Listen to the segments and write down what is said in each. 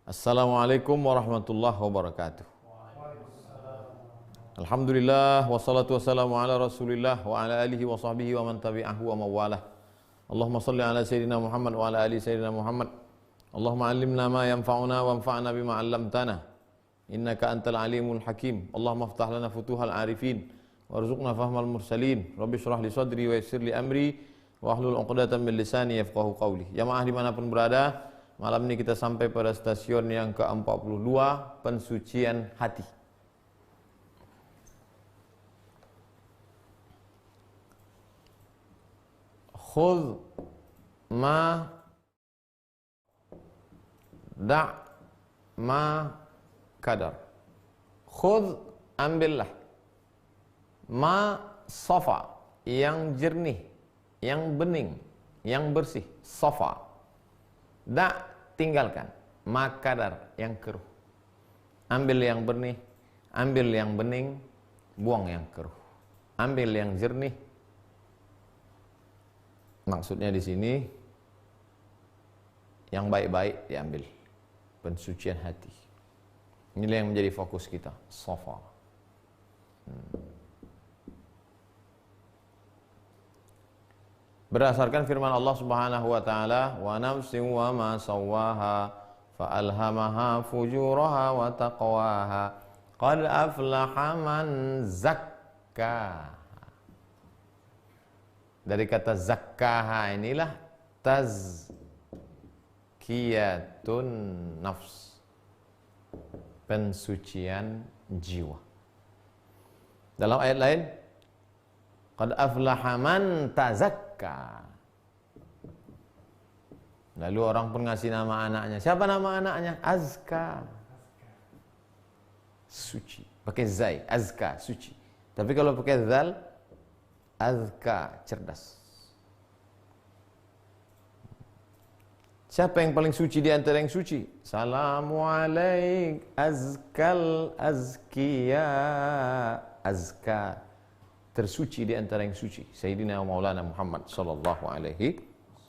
Assalamualaikum warahmatullahi wabarakatuh. Alhamdulillah wassalatu wassalamu ala Rasulillah wa ala alihi wa sahbihi wa man tabi'ahu wa mawalah. Allahumma salli ala sayyidina Muhammad wa ala ali sayyidina Muhammad. Allahumma allimna ma yanfa'una wa anfa'na bima 'allamtana. Innaka antal alimul hakim. Allahumma iftah lana futuhal arifin warzuqna fahmal mursalin. Rabbi shrah li sadri wa yassir li amri wa hlul 'uqdatam min lisani yafqahu qawli. Jamaah dimanapun berada, malam ini kita sampai pada stasiun yang ke-42, pensucian hati. Khudh ma da' ma kadar. Khudh, ambillah, ma safa, yang jernih, yang bening, yang bersih, safa. Da', tinggalkan, ma kadar, yang keruh. Ambil yang benih, ambil yang bening, buang yang keruh. Ambil yang jernih. Maksudnya di sini yang baik-baik diambil, pensucian hati. Inilah yang menjadi fokus kita, safa. Berdasarkan firman Allah Subhanahu wa taala, wa nafsin wa ma sawwaha fa alhamaha fujuraha wa taqwaha qad aflaha man zakkaha. Dari kata zakkaha inilah tazkiyatun nafs, pensucian jiwa. Dalam ayat lain, qad aflaha man tazakka. Lalu orang pun ngasih nama anaknya. Siapa nama anaknya? Azka, suci. Pakai zai, azka, suci. Tapi kalau pakai zal, azka, cerdas. Siapa yang paling suci di antara yang suci? Salamu alaik azkal azkiya. Azka, tersuci di antara yang suci, Sayyidina Maulana Muhammad sallallahu alaihi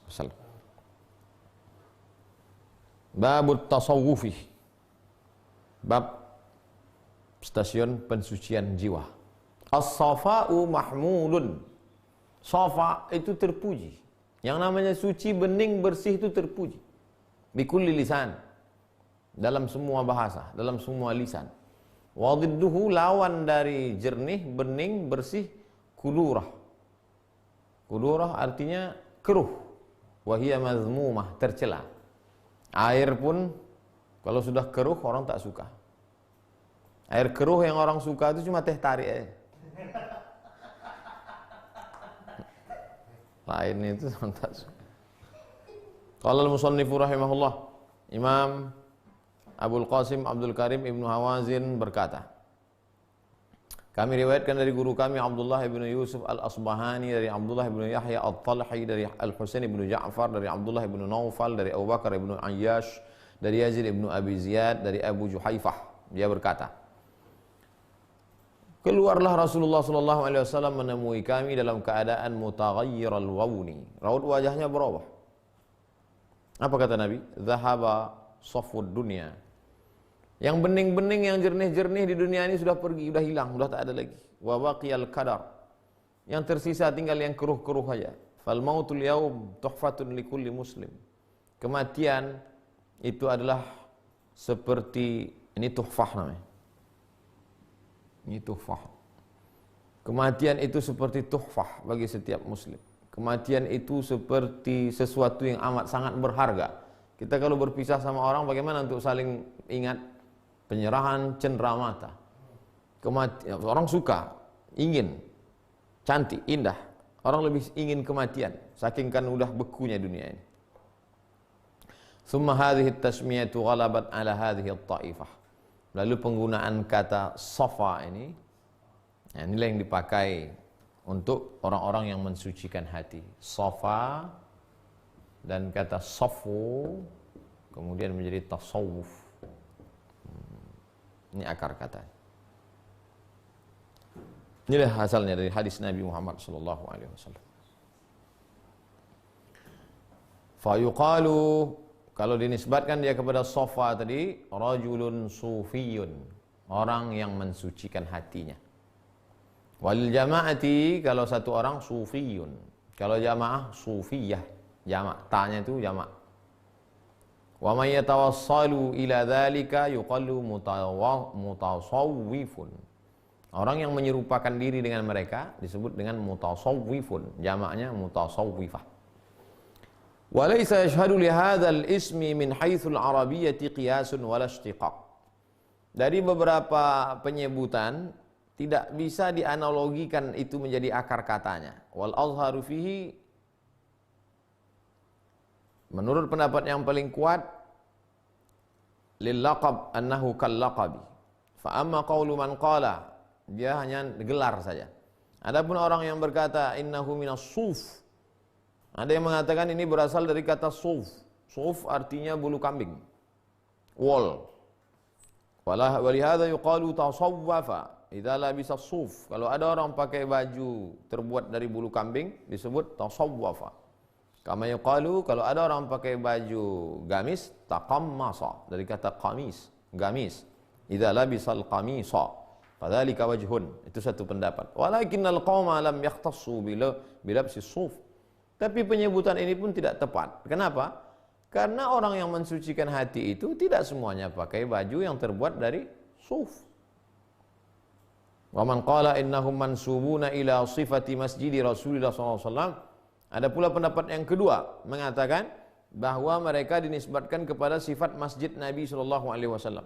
wasallam. Babut tasawufi, bab stasiun pensucian jiwa. As-safa'u mahmudun. Safa itu terpuji. Yang namanya suci, bening, bersih itu terpuji. Bikulli lisan, dalam semua bahasa, dalam semua lisan. Wadidduhu, lawan dari jernih, bening, bersih, kudurah. Kudurah artinya keruh. Wahiyya mazmumah, tercela. Air pun kalau sudah keruh orang tak suka. Air keruh yang orang suka itu cuma teh tarik aja. Lain itu tak suka. Qala al-musannifu rahimahullah, Imam Abul Qasim Abdul Karim Ibnu Hawazin berkata, kami riwayatkan dari guru kami Abdullah ibn Yusuf al-Asbahani, dari Abdullah ibn Yahya al-Talhi, dari Al-Husain ibn Ja'far, dari Abdullah ibn Naufal, dari Abu Bakar ibn Ayyash, dari Yazid ibn Abi Ziyad, dari Abu Juhaifah. Dia berkata, keluarlah Rasulullah SAW menemui kami dalam keadaan mutaghayyiral wawni, raut wajahnya berubah. Apa kata Nabi? Dhahaba safwud dunya. Yang bening-bening, yang jernih-jernih di dunia ini sudah pergi, sudah hilang, sudah tak ada lagi. Wa baqiyal kadar. Yang tersisa tinggal yang keruh-keruh saja. Fal mautul yaum tuhfatun likulli muslim. Kematian itu adalah seperti, ini tuhfah namanya. Ini tuhfah. Kematian itu seperti tuhfah bagi setiap muslim. Kematian itu seperti sesuatu yang amat sangat berharga. Kita kalau berpisah sama orang, bagaimana untuk saling ingat? Penyerahan cenderamata. Kematian, orang suka, ingin, cantik, indah. Orang lebih ingin kematian, saking kan udah bekunya dunia ini. Thumma hadhihi at-tasmiyatu ghalabat ala hadhihi at-ta'ifah. Lalu penggunaan kata safa ini, inilah yang dipakai untuk orang-orang yang mensucikan hati. Safa dan kata safu kemudian menjadi tasawuf. Ini akar kata. Inilah asalnya dari hadis Nabi Muhammad sallallahu alaihi wasallam. Fayuqalu, Kalau dinisbatkan dia kepada sofa tadi, rajulun sufiyun, orang yang mensucikan hatinya. Wal jama'ati, kalau satu orang sufiyun. Kalau jamaah sufiyah, jamak, ta'nya itu jamak. Wa may yatawassalu ila dzalika yuqallu mutasawwifun. Orang yang menyerupakan diri dengan mereka disebut dengan mutasawwifun, jamaknya mutasawwifah. Wa laysa yashhadu li hadzal ismi min haitsul arabiyyati qiyasun wala ishtiqaq. Dari beberapa penyebutan tidak bisa dianalogikan itu menjadi akar katanya. Wal azharu fihi, menurut pendapat yang paling kuat, lil laqab annahu kal laqabi. Fa amma qaulu man qala, dia hanya gelar saja. Adapun orang yang berkata innahu minas suf, ada yang mengatakan ini berasal dari kata suf. Suf artinya bulu kambing, wool. Walihada yuqalu tasawwafa idza labisa suf. Kalau ada orang pakai baju terbuat dari bulu kambing disebut tasawwafa. Kama yuqalu, kalau ada orang pakai baju gamis, taqammasa, dari kata qamis, gamis. Idza labisal qamisa fadzalika wajhun. Itu satu pendapat. Walakinnal qauma lam yakhtassu bilabsi suf. Tapi penyebutan ini pun tidak tepat. Kenapa? Karena orang yang mensucikan hati itu tidak semuanya pakai baju yang terbuat dari suf. Wa man qala innahum mansubuna ila sifati masjidi Rasulillah sallallahu alaihi wasallam. Ada pula pendapat yang kedua mengatakan bahwa mereka dinisbatkan kepada sifat masjid Nabi sallallahu alaihi wasallam.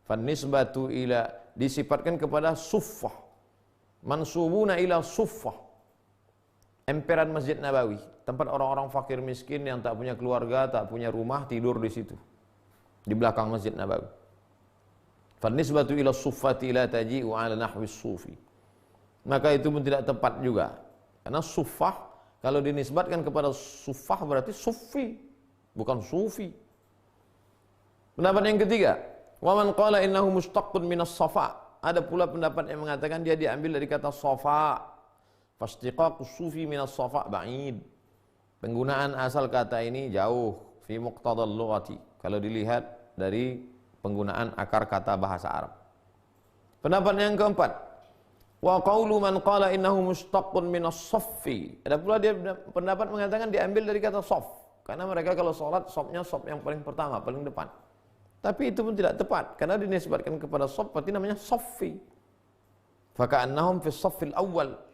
Fan nisbatu ila, disifatkan kepada suffah. Mansubuna ila suffah. Emperan Masjid Nabawi, tempat orang-orang fakir miskin yang tak punya keluarga, tak punya rumah, tidur di situ. Di belakang Masjid Nabawi. Fan nisbatu ila suffati la taji'u ala nahwi sufi. Maka itu pun tidak tepat juga. Karena suffah, kalau dinisbatkan kepada suffah berarti sufi, bukan sufi. Pendapat yang ketiga, wa man qala innahu mustaqqun minas safa. Ada pula pendapat yang mengatakan dia diambil dari kata safa. Fastiqaqus sufi minas safa ba'id. Penggunaan asal kata ini jauh fi muqtadal lughati, kalau dilihat dari penggunaan akar kata bahasa Arab. Pendapat yang keempat, wa qaulu man qala innahu mustaqqun minas saffi. Ada pula dia pendapat mengatakan diambil dari kata saf, karena mereka kalau sholat safnya saf yang paling pertama, paling depan. Tapi itu pun tidak tepat, karena dinisbatkan kepada saf berarti namanya saffi. Faka'annahum fi saffil awwal,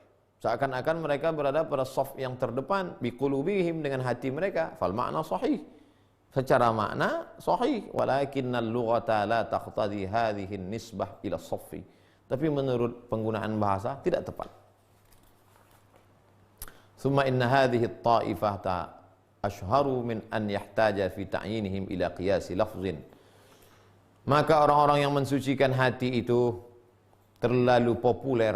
seakan-akan mereka berada pada saf yang terdepan, biqulubihim, dengan hati mereka. Fal makna sahih, secara makna sahih, walakinnal lughata la taqtadi hadhihi nisbah ila saffi. Tapi menurut penggunaan bahasa tidak tepat. Summa inna hadhihi at-ta'ifah ashharu min an yahtaja fi ta'yinihim ila qiyasi lafzin. Maka orang-orang yang mensucikan hati itu terlalu populer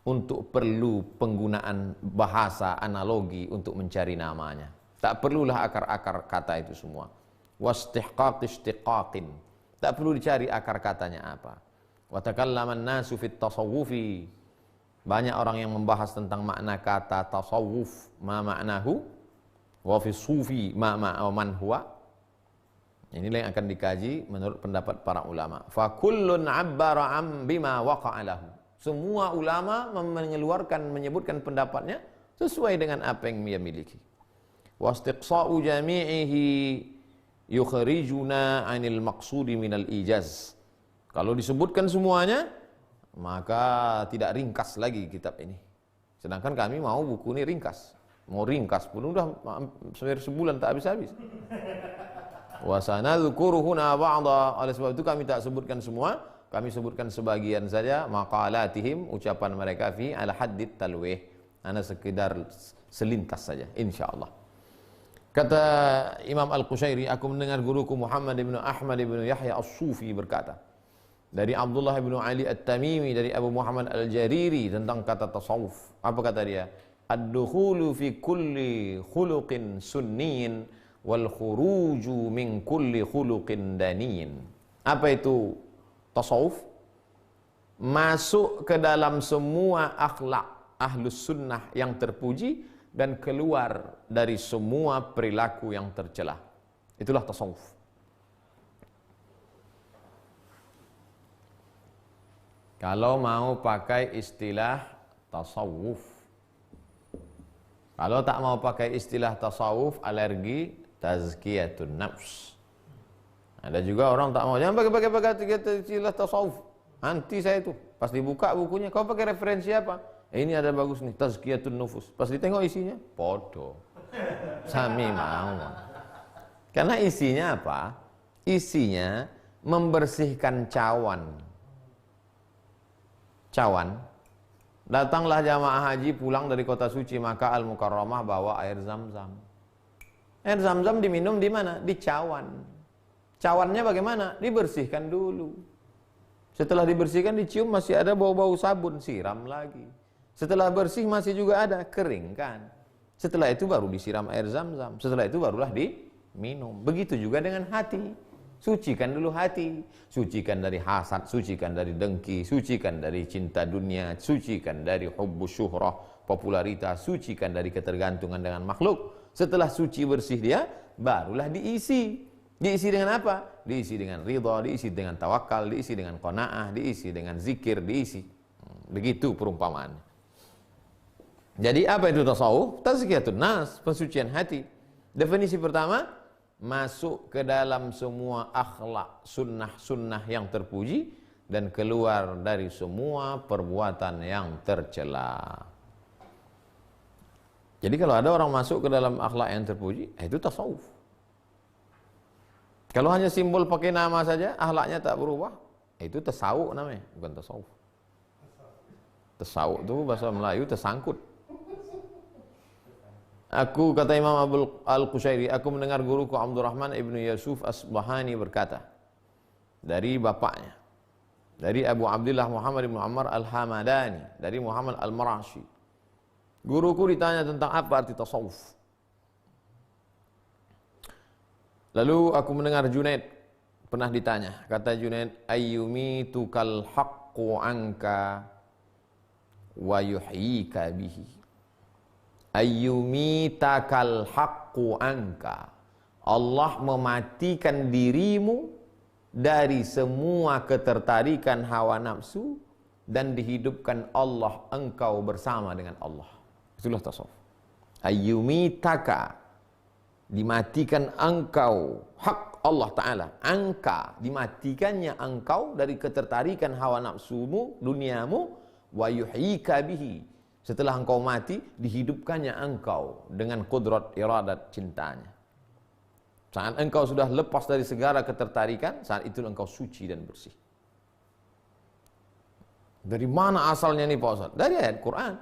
untuk perlu penggunaan bahasa analogi untuk mencari namanya. Tak perlulah akar-akar kata itu semua. Wastihqaq istiqaqin, tak perlu dicari akar katanya apa. Wa takallama an-nasu fit tasawufi, banyak orang yang membahas tentang makna kata tasawuf, ma ma'nahu, wa fi sufi ma man huwa. Inilah yang akan dikaji menurut pendapat para ulama. Fa kullun 'abbara 'am bima waqa'a lahu. Semua ulama menyebutkan pendapatnya sesuai dengan apa yang dia miliki. Wastiqsa'u jami'ihi yukhrijuna 'anil maqsudi minal ijaz. Kalau disebutkan semuanya, maka tidak ringkas lagi kitab ini. Sedangkan kami mau buku ini ringkas. Mau ringkas pun udah hampir sebulan tak habis-habis. Wa sanadhkuru huna ba'dha. Oleh sebab itu kami tak sebutkan semua. Kami sebutkan sebagian saja maqalatihim, ucapan mereka fi ala haddit talwih. Ana sekedar selintas saja insyaallah. Kata Imam Al-Qushairi, aku mendengar guruku Muhammad ibn Ahmad ibn Yahya As-Sufi berkata dari Abdullah ibn Ali At-Tamimi dari Abu Muhammad Al-Jariri tentang kata tasawuf. Apa kata dia? Ad-dukhulu fi kulli khuluqin sunniyin wal khuruju min kulli khuluqin daniyin. Apa itu tasawuf? Masuk ke dalam semua akhlak ahlus sunnah yang terpuji dan keluar dari semua perilaku yang tercela. Itulah tasawuf. Kalau mau pakai istilah tasawuf. Kalau tak mau pakai istilah tasawuf, alergi tazkiyatun nafs. Ada juga orang tak mau, jangan pakai istilah tasawuf. Anti saya itu. Pas dibuka bukunya, kau pakai referensi apa? Ini ada bagus nih, tazkiyatun nufus. Pas ditengok isinya, podo. Sami mau. Karena isinya apa? Isinya membersihkan cawan. Cawan. Datanglah jamaah haji pulang dari kota suci Makkah Al-Mukarramah bawa air zam-zam. Air zam-zam diminum di mana? Di cawan. Cawannya bagaimana? Dibersihkan dulu. Setelah dibersihkan dicium masih ada bau-bau sabun, siram lagi. Setelah bersih masih juga ada, keringkan. Setelah itu baru disiram air zam-zam. Setelah itu barulah diminum. Begitu juga dengan hati. Sucikan dulu hati, sucikan dari hasad, sucikan dari dengki, sucikan dari cinta dunia, sucikan dari hubbu syuhrah, popularitas, sucikan dari ketergantungan dengan makhluk. Setelah suci bersih dia, barulah diisi. Diisi dengan apa? Diisi dengan ridha, diisi dengan tawakal, diisi dengan qanaah, diisi dengan zikir, diisi. Begitu perumpamaannya. Jadi apa itu tasawuf? Tazkiyatun nas, pensucian hati. Definisi pertama, masuk ke dalam semua akhlak sunnah-sunnah yang terpuji dan keluar dari semua perbuatan yang tercela. Jadi kalau ada orang masuk ke dalam akhlak yang terpuji, itu tasawuf. Kalau hanya simbol pakai nama saja, akhlaknya tak berubah, itu tasawuf namanya, bukan tasawuf. Tasawuf itu bahasa Melayu tersangkut. Aku, kata Imam Al-Qushairi, aku mendengar guruku Abdurrahman ibnu Yusuf Asbahani berkata dari bapaknya, dari Abu Abdullah Muhammad ibnu Ammar Al-Hamadani, dari Muhammad Al-Marashi. Guruku ditanya tentang apa arti tasawuf. Lalu aku mendengar Junaid pernah ditanya, kata Junaid, ayyumi tukal haqqu anka wa yuhyika bihi. Ayyumitakal haqqu anka. Allah mematikan dirimu dari semua ketertarikan hawa nafsu dan dihidupkan Allah engkau bersama dengan Allah. Itulah tasawuf. Ayyumitaka, dimatikan engkau, hak Allah Ta'ala, angka, dimatikannya engkau dari ketertarikan hawa nafsumu, duniamu, wa yuhyika bihi. Setelah engkau mati, dihidupkannya engkau dengan kudrat iradat cintanya. Saat engkau sudah lepas dari segala ketertarikan, saat itu engkau suci dan bersih. Dari mana asalnya ini Pak Ustaz? Dari ayat Quran.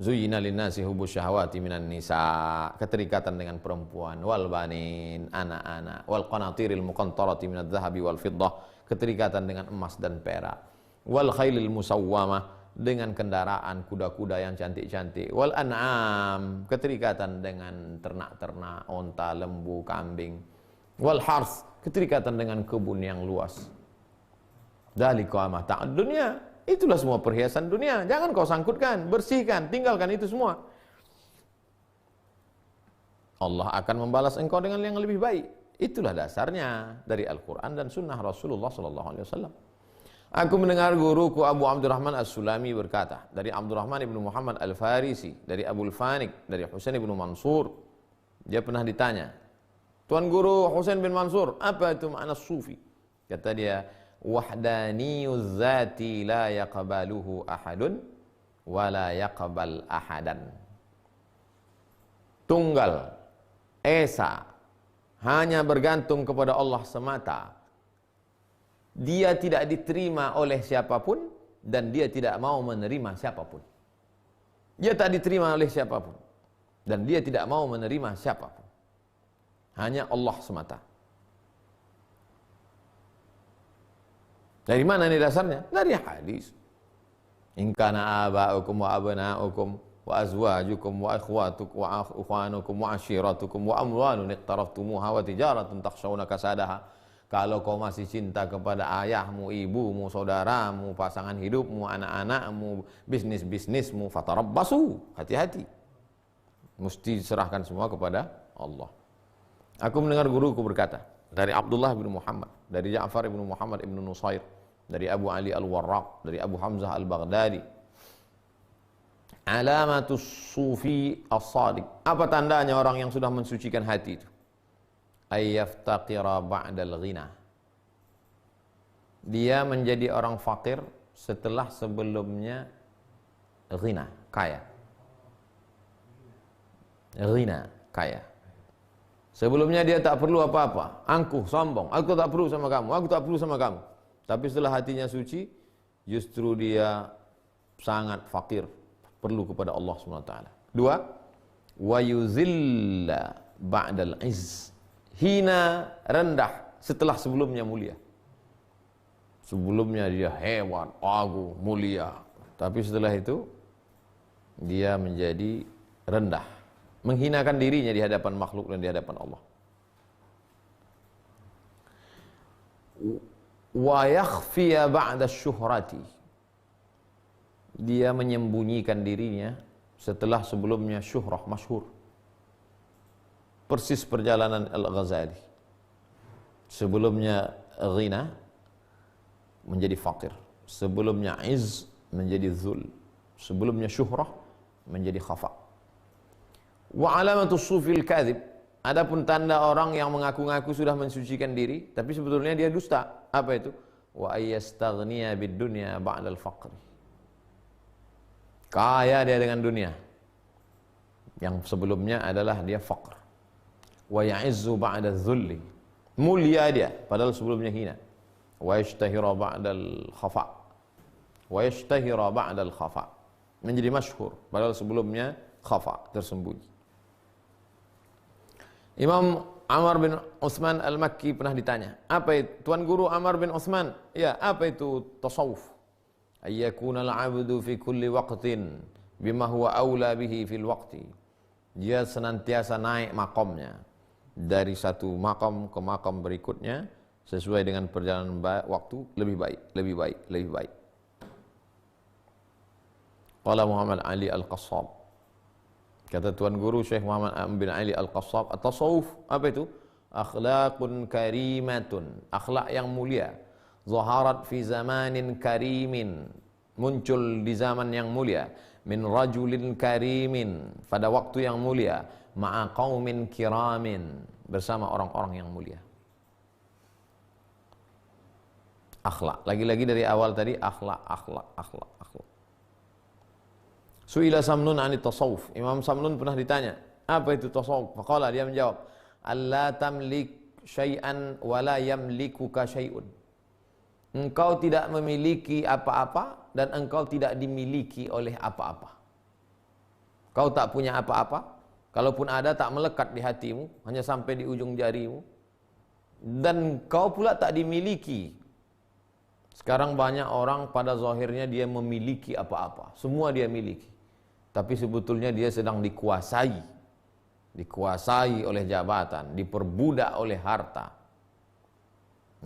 Zuyyina linnasi hubbus syahawati minan nisa, keterikatan dengan perempuan, wal banin, anak-anak, wal qanatiril muqantarati minadz zahabi wal fiddah, keterikatan dengan emas dan perak, wal khailil musawwamah, dengan kendaraan kuda-kuda yang cantik-cantik, wal an'am, keterikatan dengan ternak-ternak, onta, lembu, kambing, wal hars, keterikatan dengan kebun yang luas. Dzalika mata'ud dunya, itulah semua perhiasan dunia. Jangan kau sangkutkan, bersihkan, tinggalkan itu semua. Allah akan membalas engkau dengan yang lebih baik. Itulah dasarnya dari Al-Quran dan Sunnah Rasulullah SAW. Aku mendengar guruku Abu Abdurrahman As-Sulami berkata, dari Abdurrahman ibnu Muhammad Al-Farisi, dari Abul Fanik, dari Husain ibnu Mansur. Dia pernah ditanya, Tuan Guru Husain bin Mansur, apa itu makna sufi? Kata dia, wahdaniyuz zati la yaqbaluhu ahadun wa la yaqbal ahadan. Tunggal, esa, hanya bergantung kepada Allah semata. Dia tidak diterima oleh siapapun dan dia tidak mau menerima siapapun. Dia tak diterima oleh siapapun dan dia tidak mau menerima siapapun. Hanya Allah semata. Dari mana ini dasarnya? Dari hadis. In kana aba'ukum wa abna'ukum wa azwajukum wa ikhwatukum wa ikhwanukum wa ashiratukum wa amwalun iqtaraftumuha wa tijaratun takhshawna kasadaha. Kalau kau masih cinta kepada ayahmu, ibumu, saudaramu, pasangan hidupmu, anak-anakmu, bisnis-bisnismu, fatarabbasu, hati-hati. Mesti serahkan semua kepada Allah. Aku mendengar guruku berkata, dari Abdullah bin Muhammad, dari Ja'far bin Muhammad bin Nusair, dari Abu Ali Al-Warraq, dari Abu Hamzah Al-Baghdadi. Alamatus sufi as-sadiq. Apa tandanya orang yang sudah mensucikan hati itu? Ayyaftaqira ba'dal ghina. Dia menjadi orang fakir setelah sebelumnya ghina, kaya. Ghina, kaya. Sebelumnya dia tak perlu apa-apa, angkuh, sombong, aku tak perlu sama kamu, aku tak perlu sama kamu. Tapi setelah hatinya suci, justru dia sangat fakir, perlu kepada Allah SWT. Dua, wa yuzilla ba'dal izz. Hina, rendah setelah sebelumnya mulia. Sebelumnya dia hebat, agung, mulia, tapi setelah itu dia menjadi rendah, menghinakan dirinya di hadapan makhluk dan di hadapan Allah. Wa yakhfiya ba'da syuhrati. Dia menyembunyikan dirinya setelah sebelumnya syuhrah, masyhur. Persis perjalanan Al-Ghazali. Sebelumnya ghina menjadi fakir, sebelumnya izz menjadi zul, sebelumnya syuhrah menjadi khafa. Wa alamatus sufil kadhib. Adapun tanda orang yang mengaku-ngaku sudah mensucikan diri tapi sebetulnya dia dusta. Apa itu? Wa ayastaghniya bid dunya ba'dal faqr. Kaya dia dengan dunia, yang sebelumnya adalah dia faqr. Wa ya'izzu ba'da dhulli. Mulia dia padahal sebelumnya hina. Wa yashtahira ba'dal khafa. Wa yashtahira ba'dal khafa. Menjadi masyhur padahal sebelumnya khafa, tersembunyi. Imam Ammar bin Utsman Al-Makki pernah ditanya, apa itu Tuan Guru Ammar bin Utsman? Ya, apa itu tasawuf? Ayyakuna al-'abdu fi kulli waqtin bima huwa aula bihi fil waqti. Dia senantiasa naik makamnya dari satu makam ke makam berikutnya sesuai dengan perjalanan waktu, lebih baik, lebih baik, lebih baik. Qala Muhammad Ali Al-Qassab. Kata Tuan Guru Syekh Muhammad bin Ali Al-Qassab, at-tasawuf apa itu? Akhlaqun karimatun, akhlak yang mulia. Zaharat fi zamanin karimin, muncul di zaman yang mulia. Min rajulin karimin, pada waktu yang mulia. Ma'a qaumin kiramin, bersama orang-orang yang mulia. Akhlak, lagi-lagi dari awal tadi akhlak, akhlak, akhlak, akhlak. Su'ila Samnun anit tasawuf. Imam Samnun pernah ditanya, apa itu tasawuf? Faqala, dia menjawab, alla tamlik syai'an wa la yamlikuka syai'un. Engkau tidak memiliki apa-apa dan engkau tidak dimiliki oleh apa-apa. Kau tak punya apa-apa, kalaupun ada tak melekat di hatimu, hanya sampai di ujung jarimu. Dan kau pula tak dimiliki. Sekarang banyak orang pada zahirnya dia memiliki apa-apa, semua dia miliki. Tapi sebetulnya dia sedang dikuasai. Dikuasai oleh jabatan, diperbudak oleh harta.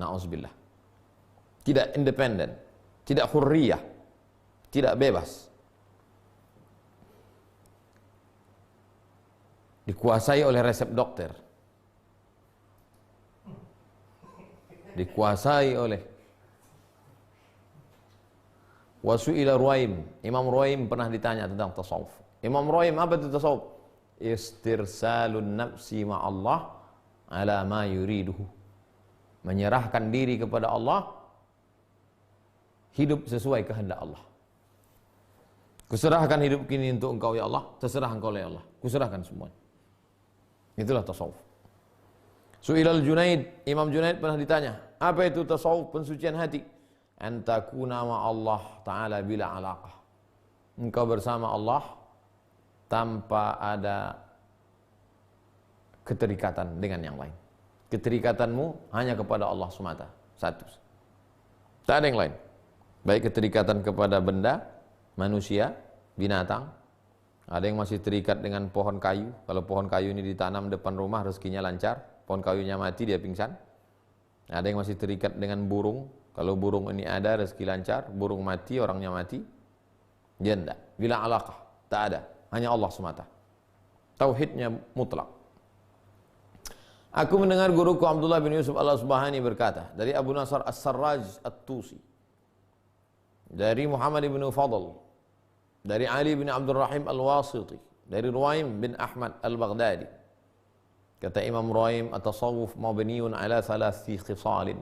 Na'udzubillah. Tidak independen, tidak hurriyah, tidak bebas. Dikuasai oleh resep dokter. Dikuasai oleh Wasu'ila Ruwaim. Imam Ruwaim pernah ditanya tentang tasawuf. Imam Ruwaim, apa itu tasawuf? Istirsalun nafsi ma'allah ala ma yuriduhu. Menyerahkan diri kepada Allah, hidup sesuai kehendak Allah. Kuserahkan hidup kini untuk engkau ya Allah, terserah engkau ya Allah. Kuserahkan semuanya. Itulah tasawuf. Su'ilal Junaid. Imam Junaid pernah ditanya, apa itu tasawuf, pensucian hati? Antakuna ma'allah ta'ala bila alaqah. Engkau bersama Allah tanpa ada keterikatan dengan yang lain. Keterikatanmu hanya kepada Allah semata. Satu. Tak ada yang lain. Baik keterikatan kepada benda, manusia, binatang. Ada yang masih terikat dengan pohon kayu. Kalau pohon kayu ini ditanam depan rumah, rezekinya lancar. Pohon kayunya mati, dia pingsan. Ada yang masih terikat dengan burung. Kalau burung ini ada, rezeki lancar. Burung mati, orangnya mati. Dia tidak. Bila alaqah, tak ada. Hanya Allah semata. Tauhidnya mutlak. Aku mendengar guruku Abdullah bin Yusuf al-Asbahani berkata dari Abu Nasr as-Sarraj at-Tusi, dari Muhammad bin Fadl, dari Ali bin Abdul Rahim al-Wasiti, dari Ruwaim bin Ahmad al-Baghdadi. Kata Imam Ruwaim, at-tasawuf mabniun ala thalathi khisalin.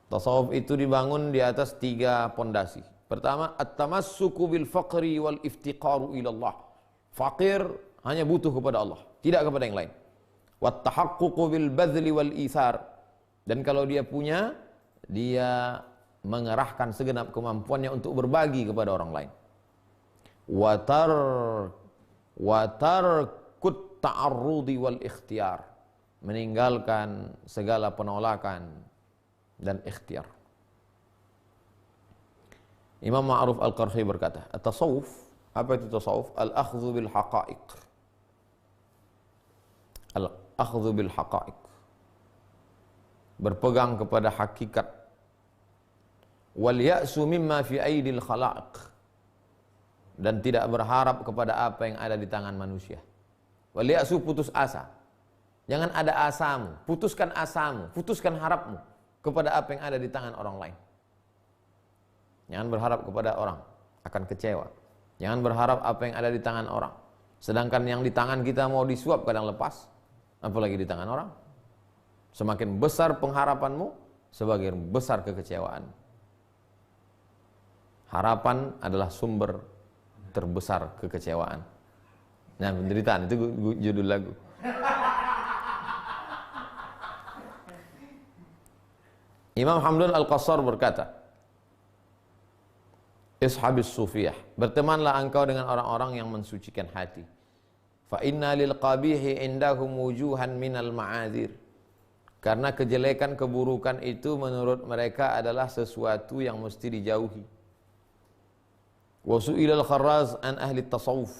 Tasawuf itu dibangun di atas 3 pondasi. Pertama, at-tamassuku bil faqri wal iftiqaru ila Allah. Fakir hanya butuh kepada Allah, tidak kepada yang lain. Wat tahaqququ bil badli wal ithar. Dan kalau dia punya, dia mengerahkan segenap kemampuannya untuk berbagi kepada orang lain. Watarkut ta'arrudi wal ikhtiyar. Meninggalkan segala penolakan dan ikhtiar. Imam Ma'ruf Al-Qarhi berkata, at-tasawuf, apa itu tasawuf? Al-akhdhu bil haqa'iq. Al-akhdhu bil haqa'iq. Berpegang kepada hakikat. Wal ya'su mimma fi aidil khala'iq. Dan tidak berharap kepada apa yang ada di tangan manusia. Wal ya'su, putus asa. Jangan ada asamu, putuskan asamu, putuskan harapmu kepada apa yang ada di tangan orang lain. Jangan berharap kepada orang, akan kecewa. Jangan berharap apa yang ada di tangan orang. Sedangkan yang di tangan kita mau disuap kadang lepas, apalagi di tangan orang. Semakin besar pengharapanmu, semakin besar kekecewaan. Harapan adalah sumber terbesar kekecewaan. Nah, penderitaan itu judul lagu. Imam Hamdan Al-Qassar berkata, ishabis sufiyah, bertemanlah engkau dengan orang-orang yang mensucikan hati. Fa inna lil qabihi indahum wujuhan minal ma'adzir. Karena kejelekan, keburukan itu menurut mereka adalah sesuatu yang mesti dijauhi. Wa su'ilal Kharraz an ahli tasawuf.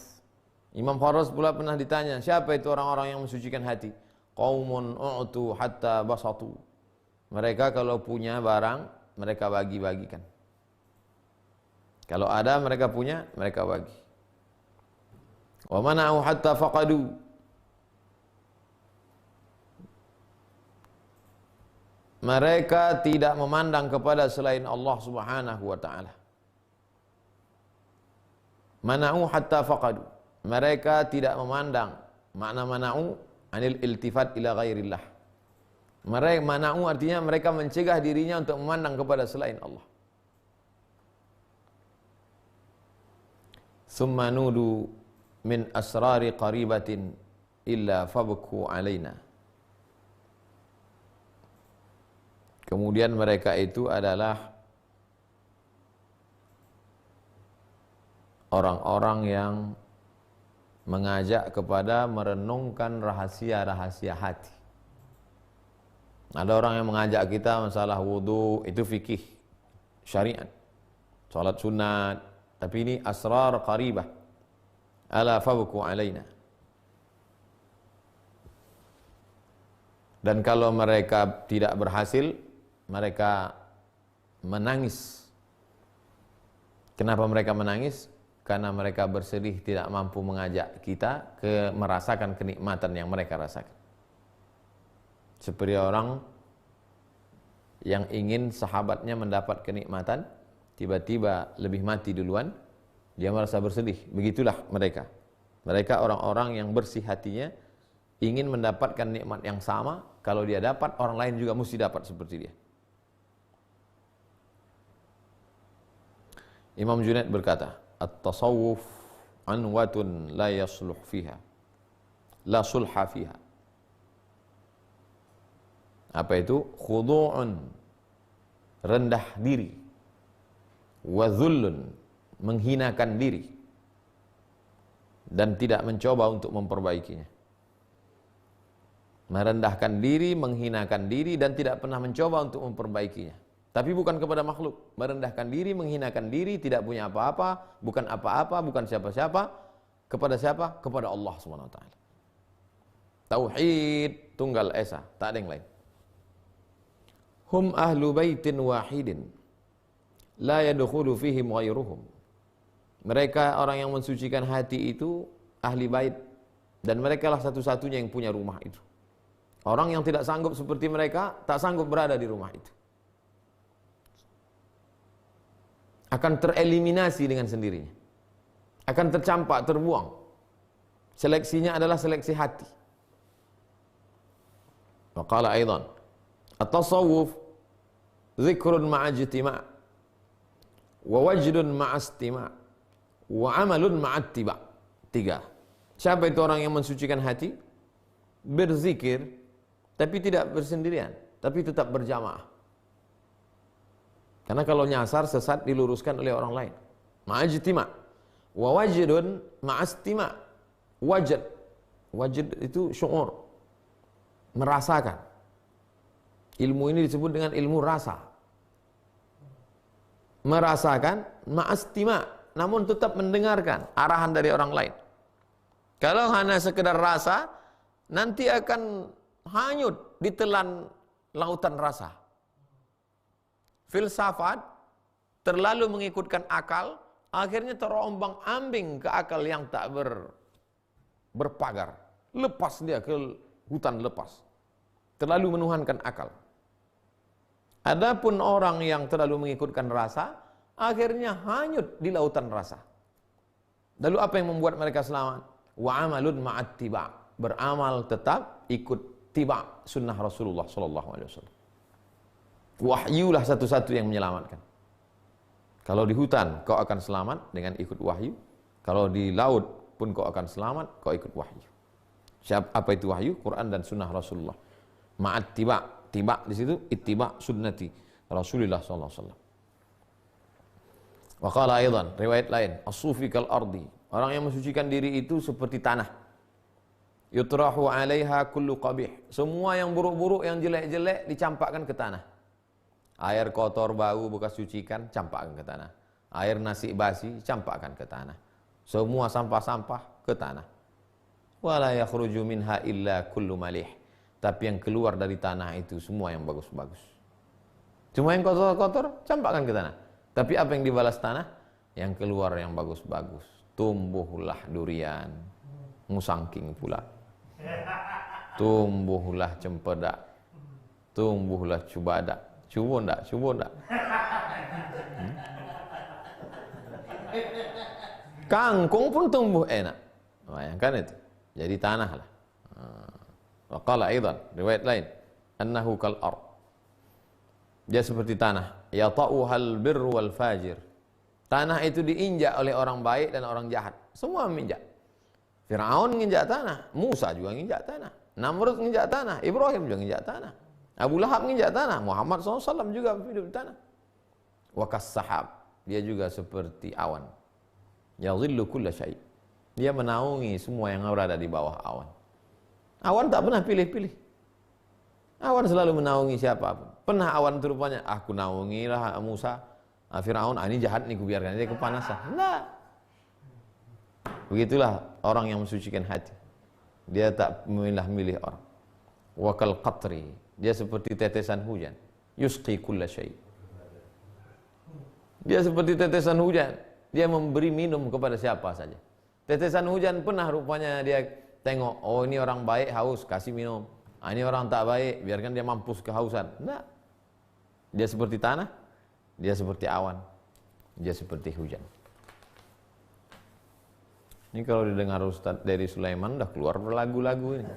Imam Kharraz pula pernah ditanya, siapa itu orang-orang yang mensucikan hati? Qaumun u'tu hatta basatu. Mereka kalau punya barang, mereka bagi-bagikan. Kalau ada mereka punya, mereka bagi. Wa mana'u hatta faqadu. Mereka tidak memandang kepada selain Allah Subhanahu wa taala. Mana'u hatta faqadu. Mereka tidak memandang. Makna mana'u anil iltifat ila ghairillah. Mereka mana'u artinya mereka mencegah dirinya untuk memandang kepada selain Allah. Thumma nudu min asrari qaribatin illa fabku alaina. Kemudian mereka itu adalah orang-orang yang mengajak kepada merenungkan rahasia-rahasia hati. Ada orang yang mengajak kita masalah wudu, itu fikih, syariat, salat sunat, tapi ini asrar qaribah. Ala fabku alaina. Dan kalau mereka tidak berhasil, mereka menangis. Kenapa mereka menangis? Karena mereka bersedih tidak mampu mengajak kita ke merasakan kenikmatan yang mereka rasakan. Seperti orang yang ingin sahabatnya mendapat kenikmatan, tiba-tiba lebih mati duluan, dia merasa bersedih. Begitulah mereka. Mereka orang-orang yang bersih hatinya, ingin mendapatkan nikmat yang sama. Kalau dia dapat, orang lain juga mesti dapat seperti dia. Imam Junaid berkata, at-tasawuf anwatun la yasluh fiha, la sulha fiha. Apa itu? Khudu'un, rendah diri, wa dhullun, menghinakan diri, dan tidak mencoba untuk memperbaikinya. Merendahkan diri, menghinakan diri, dan tidak pernah mencoba untuk memperbaikinya. Tapi bukan kepada makhluk. Merendahkan diri, menghinakan diri, tidak punya apa-apa, bukan apa-apa, bukan siapa-siapa. Kepada siapa? Kepada Allah SWT. Tauhid tunggal esa, tak ada yang lain. Hum ahlu baitin wahidin, la yadkhulu fihim ghairuhum. Mereka orang yang mensucikan hati itu ahli bait, dan mereka lah satu-satunya yang punya rumah itu. Orang yang tidak sanggup seperti mereka, tak sanggup berada di rumah itu. Akan tereliminasi dengan sendirinya. Akan tercampak, terbuang. Seleksinya adalah seleksi hati. Wa qala aidan, at-tasawuf zikrun ma'a ijtima' wa wajdun ma'a istima' wa amalun ma'a ittiba'. 3. Siapa itu orang yang mensucikan hati? Berzikir tapi tidak bersendirian, tapi tetap berjamaah. Karena kalau nyasar sesat diluruskan oleh orang lain. Ma'ajtima' wa wajdun ma'astima'. Wajd itu syu'ur, merasakan. Ilmu ini disebut dengan ilmu rasa. Merasakan ma'astima', namun tetap mendengarkan arahan dari orang lain. Kalau hanya sekedar rasa, nanti akan hanyut ditelan lautan rasa. Filsafat terlalu mengikutkan akal, akhirnya terombang-ambing ke akal yang tak berpagar. Lepas dia ke hutan lepas. Terlalu menuhankan akal. Adapun orang yang terlalu mengikutkan rasa, akhirnya hanyut di lautan rasa. Lalu apa yang membuat mereka selamat? Wa amalun ma'at tiba'. Beramal tetap ikut tiba' sunnah Rasulullah SAW. Wahyulah satu-satu yang menyelamatkan. Kalau di hutan kau akan selamat dengan ikut wahyu. Kalau di laut pun kau akan selamat, kau ikut wahyu. Apa itu wahyu? Quran dan sunnah Rasulullah. Ma'at tiba'. Tiba' di situ ittiba' sunnati Rasulullah SAW. Wa qala aidan, riwayat lain, as-sufi kal ardi. Orang yang mensucikan diri itu seperti tanah. Yutrahu 'alaiha kullu qabih. Semua yang buruk-buruk, yang jelek-jelek dicampakkan ke tanah. Air kotor, bau, bekas cucikan, campakkan ke tanah. Air nasi basi, campakkan ke tanah. Semua sampah-sampah ke tanah. Wala yakhruju minha illa kullu malih. Tapi yang keluar dari tanah itu semua yang bagus-bagus. Cuma yang kotor-kotor, campakkan ke tanah. Tapi apa yang dibalas tanah? Yang keluar yang bagus-bagus. Tumbuhlah durian, musangking pula. Tumbuhlah cempedak, tumbuhlah cubadak. Cuba ndak? Cuba ndak? Kangkung pun tumbuh enak. Bayangkan itu. Jadi tanah lah. Wa qala aidan, riwayat lain, annahu kal ard. Dia seperti tanah. Yata'uhal birru wal fajir. Tanah itu diinjak oleh orang baik dan orang jahat. Semua menginjak. Fir'aun menginjak tanah, Musa juga menginjak tanah, Namrud menginjak tanah, Ibrahim juga menginjak tanah, Abu Lahab menginjak tanah, Muhammad SAW juga hidup di tanah. Wa kas-sahab, dia juga seperti awan. Yadhillu kulla syai'. Dia menaungi semua yang berada di bawah awan. Awan tak pernah pilih-pilih. Awan selalu menaungi siapapun. Pernah awan itu rupanya, aku naungilah Musa, Fir'aun, ini jahat nih, kubiarkan dia kepanasan. Enggak. Begitulah orang yang mensucikan hati. Dia tak memilah-milih orang. Wa kal qatri, dia seperti tetesan hujan. Yusqi kulla syai'. Dia seperti tetesan hujan. Dia memberi minum kepada siapa saja. Tetesan hujan pernah rupanya dia tengok, oh ini orang baik haus, kasih minum. Ini orang tak baik, biarkan dia mampus kehausan. Enggak. Dia seperti tanah, dia seperti awan, dia seperti hujan. Ini kalau didengar Ustaz dari Sulaiman udah keluar lagu-lagu ini.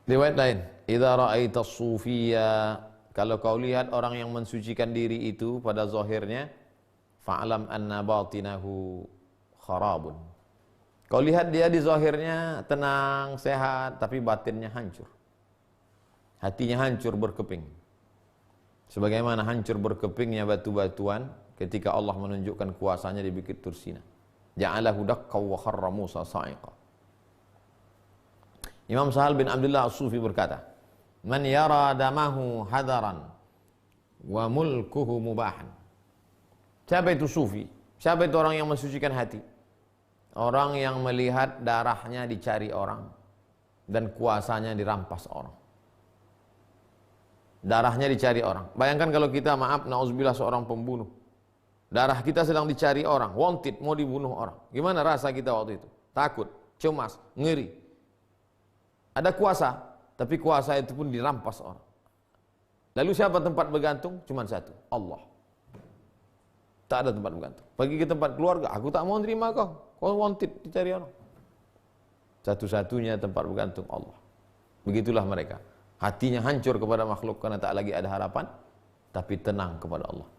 Riwayat lain, idza ra'aita as-sufiyya, kalau kau lihat orang yang mensucikan diri itu pada zahirnya, fa'lam anna batinahu kharabun. Kau lihat dia di zahirnya tenang, sehat, tapi batinnya hancur. Hatinya hancur berkeping. Sebagaimana hancur berkepingnya batu-batuan ketika Allah menunjukkan kuasanya di Bukit Tursina. Ja'alahu dakka wa kharra Musa sa'iqa. Imam Sahal bin Abdullah As-Sufi berkata, "Man yara damahu hadaran wa mulkuhu mubahan." Siapa itu sufi? Siapa itu orang yang mensucikan hati? Orang yang melihat darahnya dicari orang dan kuasanya dirampas orang. Darahnya dicari orang. Bayangkan kalau kita, maaf, na'udzubillah, seorang pembunuh. Darah kita sedang dicari orang, wanted, mau dibunuh orang. Gimana rasa kita waktu itu? Takut. cemas, ngeri. Ada kuasa, tapi kuasa itu pun dirampas orang. Lalu siapa tempat bergantung? Cuma satu, Allah. Tak ada tempat bergantung. Pergi ke tempat keluarga, aku tak mau terima kau. Kau wanted dicari orang. Satu-satunya tempat bergantung Allah. Begitulah mereka. Hatinya hancur kepada makhluk karena tak lagi ada harapan, tapi tenang kepada Allah.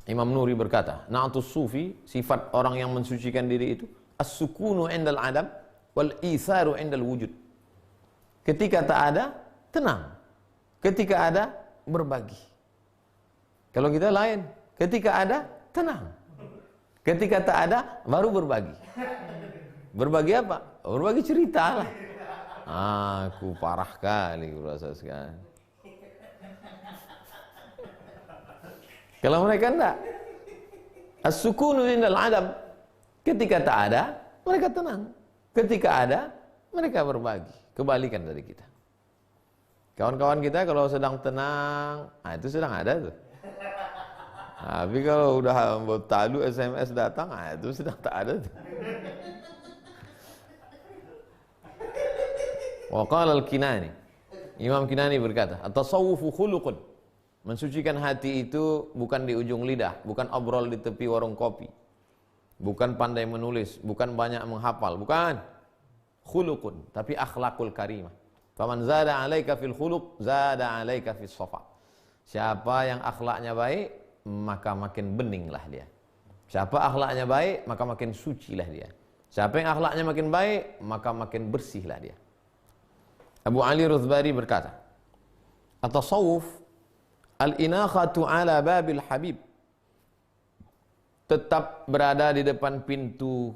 Imam Nuri berkata, na'atus sufi, sifat orang yang mensucikan diri itu, as-sukunu indal adam, wal itharu indal wujud. Ketika tak ada, tenang. Ketika ada, berbagi. Kalau kita lain, ketika ada, tenang. Ketika tak ada, baru berbagi. Berbagi apa? Berbagi cerita lah. Aku parah kali rasa sekarang. Kalau mereka enggak, as-sukunu indal adam. Ketika tak ada, mereka tenang. Ketika ada, mereka berbagi. Kebalikan dari kita. Kawan-kawan kita kalau sedang tenang, itu sedang ada tuh. Tapi kalau udah talu SMS datang, itu sedang tak ada tuh. Wa qala al-Kinani, Imam Kinani berkata, at-tasawwufu khuluqun. Mensucikan hati itu bukan di ujung lidah, bukan obrol di tepi warung kopi, bukan pandai menulis, bukan banyak menghafal, bukan. Khuluqun, tapi akhlakul karimah. Faman zada 'alaika fil khuluq, zada 'alaika fis safa. Siapa yang akhlaknya baik, maka makin beninglah dia. Siapa akhlaknya baik, maka makin sucilah dia. Siapa yang akhlaknya makin baik, maka makin bersihlah dia. Abu Ali Ruthbari berkata, at-tasawuf al-inakhatu ala babil habib. Tetap berada di depan pintu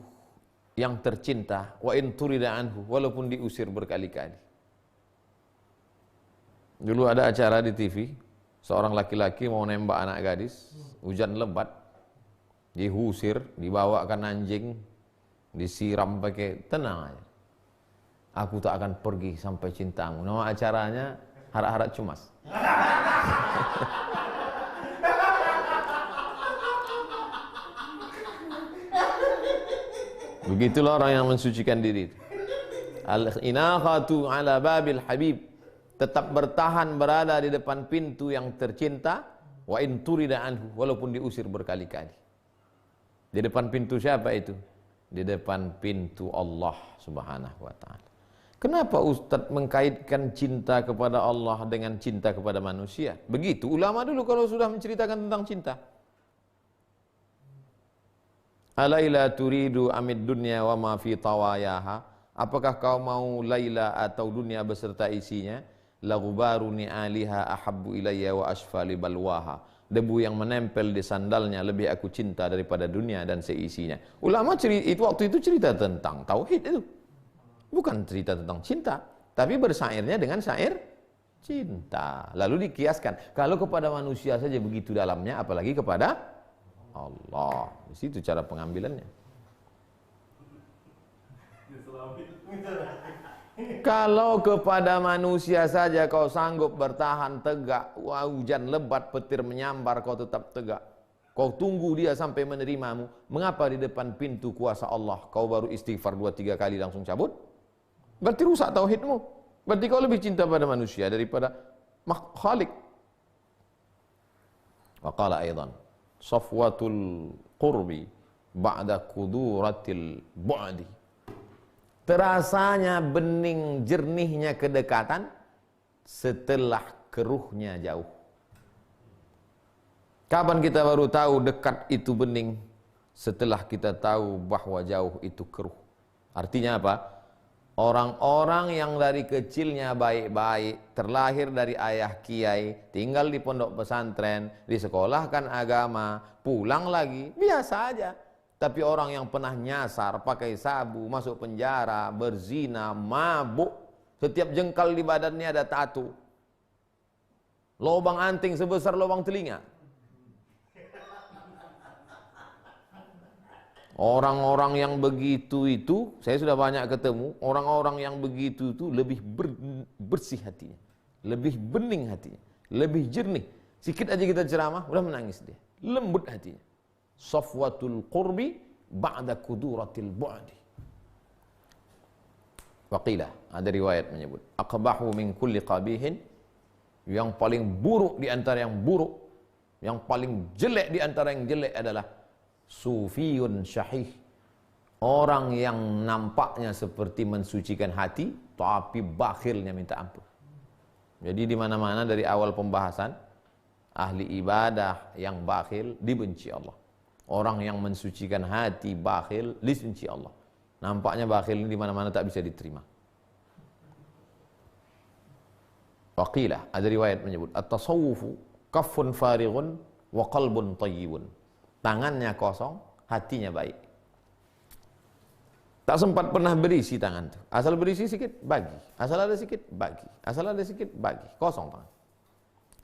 yang tercinta, wa in turida anhu, walaupun diusir berkali-kali. Dulu ada acara di TV, seorang laki-laki mau nembak anak gadis, hujan lebat, diusir, dibawakan anjing, disiram pakai, tenang aja. Aku tak akan pergi sampai cintamu. Nama acaranya Harap-Harap Cemas. Begitulah orang yang mensucikan diri. Al-inakhatu ala babil habib. Tetap bertahan berada di depan pintu yang tercinta, wa in turida anhu, walaupun diusir berkali-kali. Di depan pintu siapa itu? Di depan pintu Allah Subhanahu wa taala. Kenapa Ustadz mengkaitkan cinta kepada Allah dengan cinta kepada manusia? Begitu ulama dulu kalau sudah menceritakan tentang cinta. Alaila turidu amid dunya wa ma fi tawayaha. Apakah kau mau Laila atau dunia beserta isinya? Lagubaru ni'aliha ahabbu ilayya wa asfali balwaha. Debu yang menempel di sandalnya lebih aku cinta daripada dunia dan seisinya. Ulama waktu itu cerita tentang tauhid itu. Bukan cerita tentang cinta, tapi bersairnya dengan syair cinta. Lalu dikiaskan, kalau kepada manusia saja begitu dalamnya, apalagi kepada Allah. Di situ cara pengambilannya. Kalau kepada manusia saja kau sanggup bertahan tegak, hujan lebat, petir menyambar, kau tetap tegak. Kau tunggu dia sampai menerimamu. Mengapa di depan pintu kuasa Allah kau baru istighfar 2-3 kali langsung cabut? Berarti rusak tauhidmu. Berarti kau lebih cinta pada manusia daripada Khalik. Wa qala aidan, safwatul qurbi ba'da kuduratil bu'di. Terasanya bening jernihnya kedekatan setelah keruhnya jauh. Kapan kita baru tahu dekat itu bening? Setelah kita tahu bahwa jauh itu keruh. Artinya apa? Orang-orang yang dari kecilnya baik-baik, terlahir dari ayah kiai, tinggal di pondok pesantren, disekolahkan agama, pulang lagi, biasa aja. Tapi orang yang pernah nyasar, pakai sabu, masuk penjara, berzina, mabuk, setiap jengkal di badannya ada tato, lubang anting sebesar lubang telinga. Orang-orang yang begitu itu, saya sudah banyak ketemu, orang-orang yang begitu itu lebih bersih hatinya, lebih bening hatinya, lebih jernih. Sikit aja kita ceramah, udah menangis dia. Lembut hatinya. Safwatul qurbi ba'da kuduratil bu'di. Waqilah, ada riwayat menyebut aqbahu min kulli qabihin, yang paling buruk di antara yang buruk, yang paling jelek di antara yang jelek adalah sufiyun syahih, orang yang nampaknya seperti mensucikan hati tapi bakhilnya minta ampun. Jadi di mana-mana dari awal pembahasan, ahli ibadah yang bakhil dibenci Allah. Orang yang mensucikan hati bakhil dibenci Allah. Nampaknya bakhil ini di mana-mana tak bisa diterima. Waqilah, ada riwayat menyebut at-tasawwufu kaffun farighun wa qalbun tayyibun. Tangannya kosong, hatinya baik. Tak sempat pernah berisi tangan itu. Asal berisi sedikit bagi, asal ada sedikit bagi, asal ada sedikit bagi. Kosong tangan.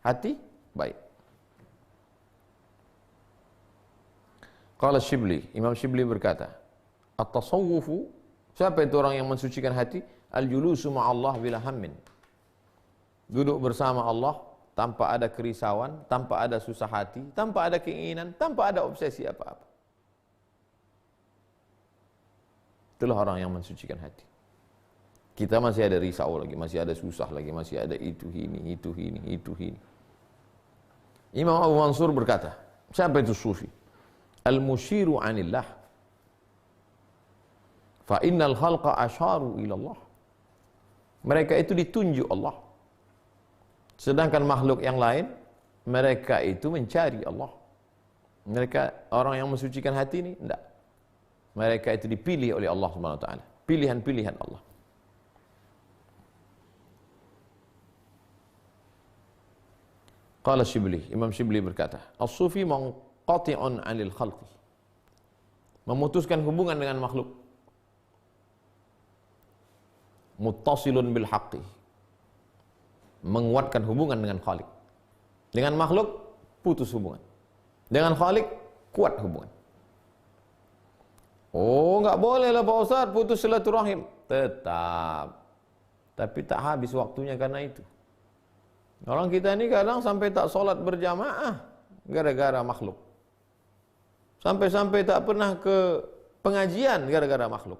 Hati baik. Qala Shibli, Imam Shibli berkata, at-tasawwufu, siapa itu orang yang mensucikan hati? Al-julusu ma'allah bila hammin. Duduk bersama Allah tanpa ada kerisauan, tanpa ada susah hati, tanpa ada keinginan, tanpa ada obsesi apa-apa. Itulah orang yang mensucikan hati. Kita masih ada risau lagi, masih ada susah lagi, masih ada itu ini. Imam Abu Mansur berkata, siapa itu sufi? Al-musyiru anillah, fa innal khalqa asharu ilallah. Mereka itu ditunjuk Allah. Sedangkan makhluk yang lain, mereka itu mencari Allah. Mereka orang yang mensucikan hati ini, tidak. Mereka itu dipilih oleh Allah Subhanahu wa taala. Pilihan-pilihan Allah. Qala Shibli, Imam Shibli berkata, as-sufi munqati'un 'anil khalqi. Memutuskan hubungan dengan makhluk. Muttasilun bil haqqi. Menguatkan hubungan dengan Khalik. Dengan makhluk putus hubungan. Dengan Khalik kuat hubungan. Oh, enggak boleh lah Pak Ustaz putus silaturahim. Tetap. Tapi tak habis waktunya karena itu. Orang kita ini kadang sampai tak sholat berjamaah gara-gara makhluk. Sampai-sampai tak pernah ke pengajian gara-gara makhluk.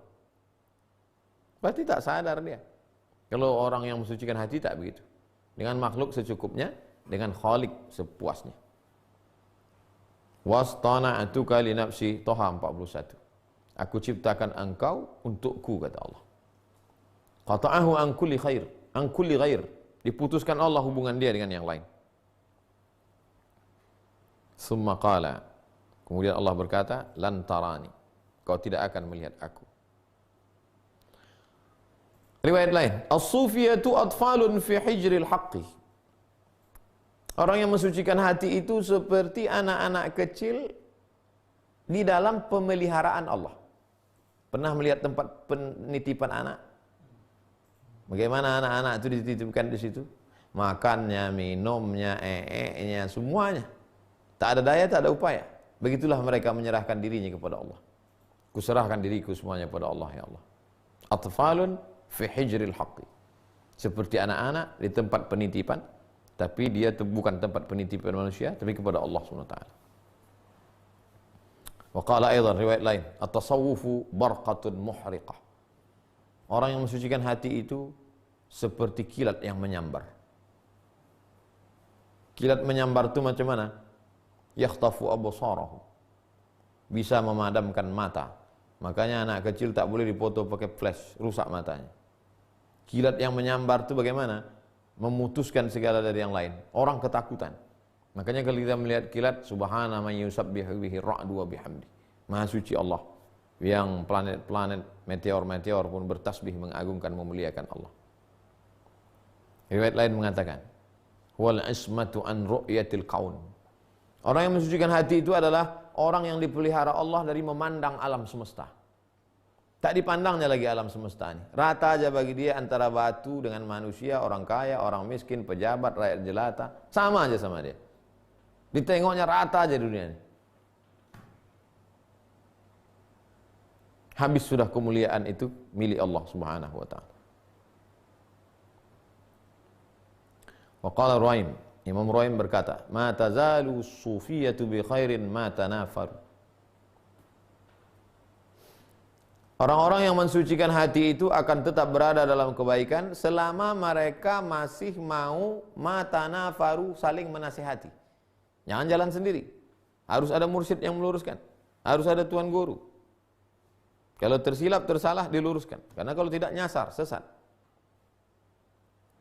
Berarti tak sadar dia. Kalau orang yang mensucikan hati tak begitu. Dengan makhluk secukupnya, dengan Khalik sepuasnya. Wastana'atuka li nafsi, Toha 41. Aku ciptakan engkau untukku, kata Allah. Qata'ahu an kulli khair, an kulli ghair. Diputuskan Allah hubungan dia dengan yang lain. Summa qala, kemudian Allah berkata, lan tarani, kau tidak akan melihat aku. Riwayat lain, as-sufiyatu atfalun fi hijril haqqi. Orang yang mensucikan hati itu seperti anak-anak kecil di dalam pemeliharaan Allah. Pernah melihat tempat penitipan anak? Bagaimana anak-anak itu dititipkan di situ? Makannya, minumnya, nya, semuanya. Tak ada daya, tak ada upaya. Begitulah mereka menyerahkan dirinya kepada Allah. Kuserahkan diriku semuanya kepada Allah, ya Allah. Atfalun fi hijril haqqi. Seperti anak-anak di tempat penitipan, tapi dia bukan tempat penitipan manusia, tapi kepada Allah SWT. Wa qala aidan, riwayat lain, at-tasawwufu barqatun muhriqah. Orang yang mensucikan hati itu seperti kilat yang menyambar. Kilat menyambar itu macam mana? Yakhtafu absarahu. Bisa memadamkan mata. Makanya anak kecil tak boleh dipoto pakai flash, rusak matanya. Kilat yang menyambar itu bagaimana? Memutuskan segala dari yang lain. Orang ketakutan. Makanya kalau kita melihat kilat, subhana man yusabbihu bihi ra'du wa bihamdi. Maha suci Allah. Yang planet-planet, meteor-meteor pun bertasbih mengagungkan, memuliakan Allah. Riwayat lain mengatakan, wal ismatu an ru'yatil kaun. Orang yang mensucikan hati itu adalah orang yang dipelihara Allah dari memandang alam semesta. Tak dipandangnya lagi alam semesta ini. Rata aja bagi dia antara batu dengan manusia, orang kaya, orang miskin, pejabat, rakyat jelata. Sama aja sama dia. Ditengoknya rata aja dunia ini. Habis sudah kemuliaan itu milik Allah Subhanahu wa taala. Wa qala Ruaim, Imam Ruaim berkata, "Ma tazalu sufiyatu bi khairin ma tanafaru." Orang-orang yang mensucikan hati itu akan tetap berada dalam kebaikan selama mereka masih mau matanafaru, saling menasihati. Jangan jalan sendiri. Harus ada mursyid yang meluruskan. Harus ada tuan guru. Kalau tersilap, tersalah, diluruskan. Karena kalau tidak nyasar, sesat.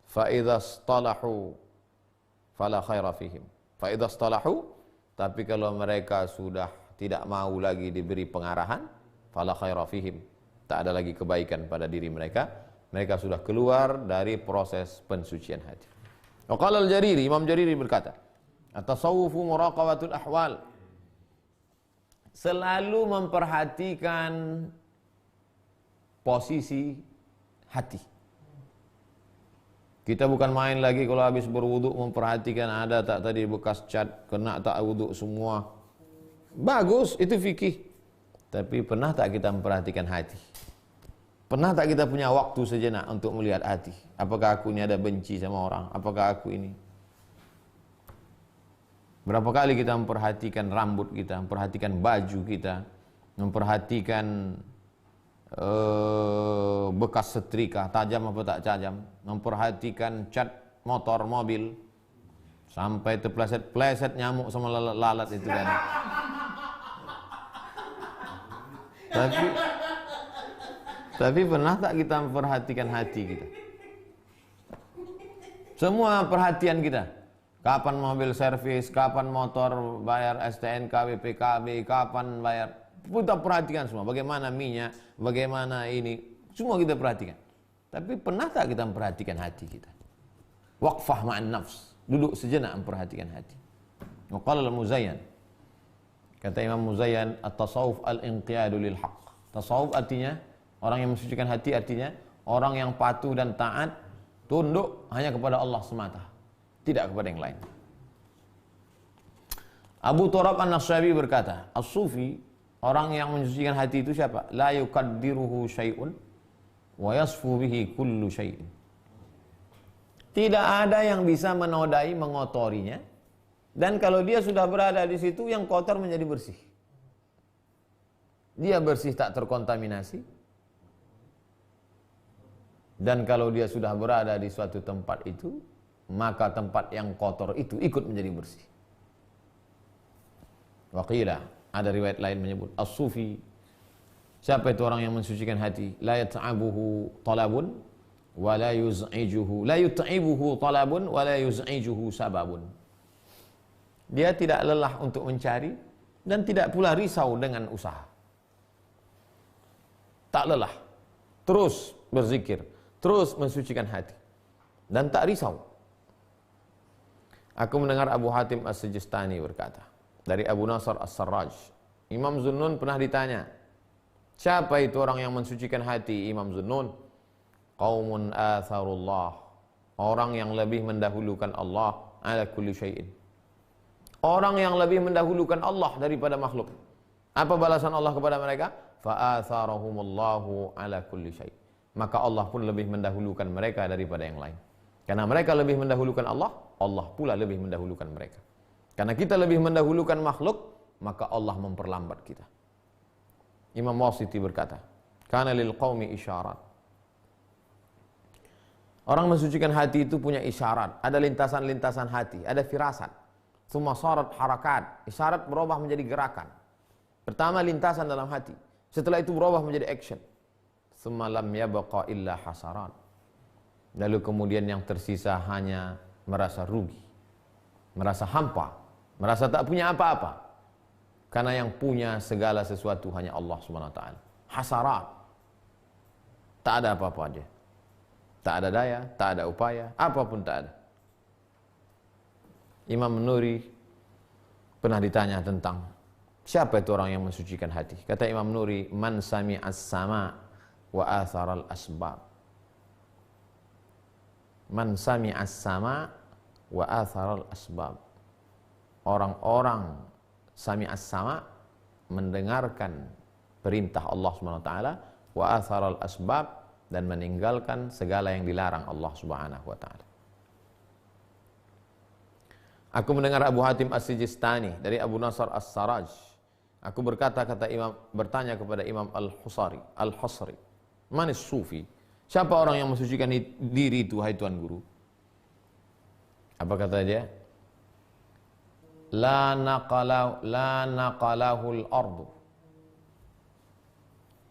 فَإِذَا اصْطَلَحُوا فَلَا خَيْرَ فِيهِمْ. فَإِذَا اصْطَلَحُوا, tapi kalau mereka sudah tidak mau lagi diberi pengarahan, فَلَا خَيْرَ فِيهِمْ, tak ada lagi kebaikan pada diri mereka. Mereka sudah keluar dari proses pensucian hati. Waqala al-Jariri, Imam Jariri berkata, at-tasawufu muraqabatul ahwal, selalu memperhatikan posisi hati. Kita bukan main lagi kalau habis berwudu memperhatikan ada tak tadi bekas cat, kena tak wudu semua. Bagus, itu fikih. Tapi pernah tak kita memperhatikan hati? Pernah tak kita punya waktu sejenak untuk melihat hati? Apakah aku ini ada benci sama orang? Apakah aku ini? Berapa kali kita memperhatikan rambut kita, memperhatikan baju kita, memperhatikan bekas setrika, tajam apa tak tajam, memperhatikan cat motor, mobil, sampai terpleset-pleset nyamuk sama lalat itu kan. Tapi pernah tak kita memperhatikan hati kita? Semua perhatian kita. Kapan mobil servis, kapan motor bayar STNK, BPKB, kapan bayar, kita perhatikan semua. Bagaimana minyak, bagaimana ini, semua kita perhatikan. Tapi pernah tak kita memperhatikan hati kita? Waqfah ma'an nafs, duduk sejenak memperhatikan hati. Waqala al-Muzayyan, kata Imam Muzayyan, at-tasawuf al-inqiyadu lil haqq. Tasawuf artinya, orang yang mensucikan hati artinya, orang yang patuh dan taat, tunduk hanya kepada Allah semata, tidak kepada yang lain. Abu Turab An-Nasyabi berkata, as-sufi, orang yang mensucikan hati itu siapa? La yukaddiruhu syai'un wa yasfu bihi kullu syai'in. Tidak ada yang bisa menodai, mengotorinya. Dan kalau dia sudah berada di situ, yang kotor menjadi bersih. Dia bersih, tak terkontaminasi. Dan kalau dia sudah berada di suatu tempat itu, maka tempat yang kotor itu ikut menjadi bersih. Waqila, ada riwayat lain menyebut as-sufi, siapa itu orang yang mensucikan hati? La yat'abuhu talabun wa la yuz'ijuhu, la yut'ibuhu talabun wa la yuz'ijuhu sababun. Dia tidak lelah untuk mencari dan tidak pula risau dengan usaha. Tak lelah, terus berzikir, terus mensucikan hati dan tak risau. Aku mendengar Abu Hatim As-Sijistani berkata dari Abu Nasr As-Sarraj, Imam Zunnun pernah ditanya, siapa itu orang yang mensucikan hati Imam Zunnun? Qaumun atharullah, orang yang lebih mendahulukan Allah ala kulli syai'in, orang yang lebih mendahulukan Allah daripada makhluk. Apa balasan Allah kepada mereka? Fa'atharahumullahu ala kulli syai', maka Allah pun lebih mendahulukan mereka daripada yang lain. Karena mereka lebih mendahulukan Allah, Allah pula lebih mendahulukan mereka. Karena kita lebih mendahulukan makhluk, maka Allah memperlambat kita. Imam Wasiti berkata, kana lil qaumi isyarat, orang mensucikan hati itu punya isyarat, ada lintasan-lintasan hati, ada firasat. Tsumma sarat harakat, isyarat berubah menjadi gerakan. Pertama lintasan dalam hati, setelah itu berubah menjadi action. Tsumma lam yabqa illa hasarat, lalu kemudian yang tersisa hanya merasa rugi, merasa hampa, merasa tak punya apa-apa. Karena yang punya segala sesuatu hanya Allah Subhanahu wa taala. Hasarat, tak ada apa-apa aja. Tak ada daya, tak ada upaya, apapun tak ada. Imam Nuri pernah ditanya tentang siapa itu orang yang mensucikan hati. Kata Imam Nuri, man sami'as sama wa atharal asbab. Man sami'as sama wa atharal asbab. Orang-orang sami'as sama, mendengarkan perintah Allah Subhanahu wa taala, wa atharal asbab, dan meninggalkan segala yang dilarang Allah Subhanahu wa taala. Aku mendengar Abu Hatim As-Sijistani dari Abu Nasr As-Sarraj, Aku berkata, kata Imam, bertanya kepada Imam Al-Husari, manis sufi? Siapa orang yang mensucikan diri itu, hai Tuan Guru? Apa kata dia? La naqalahul ardu.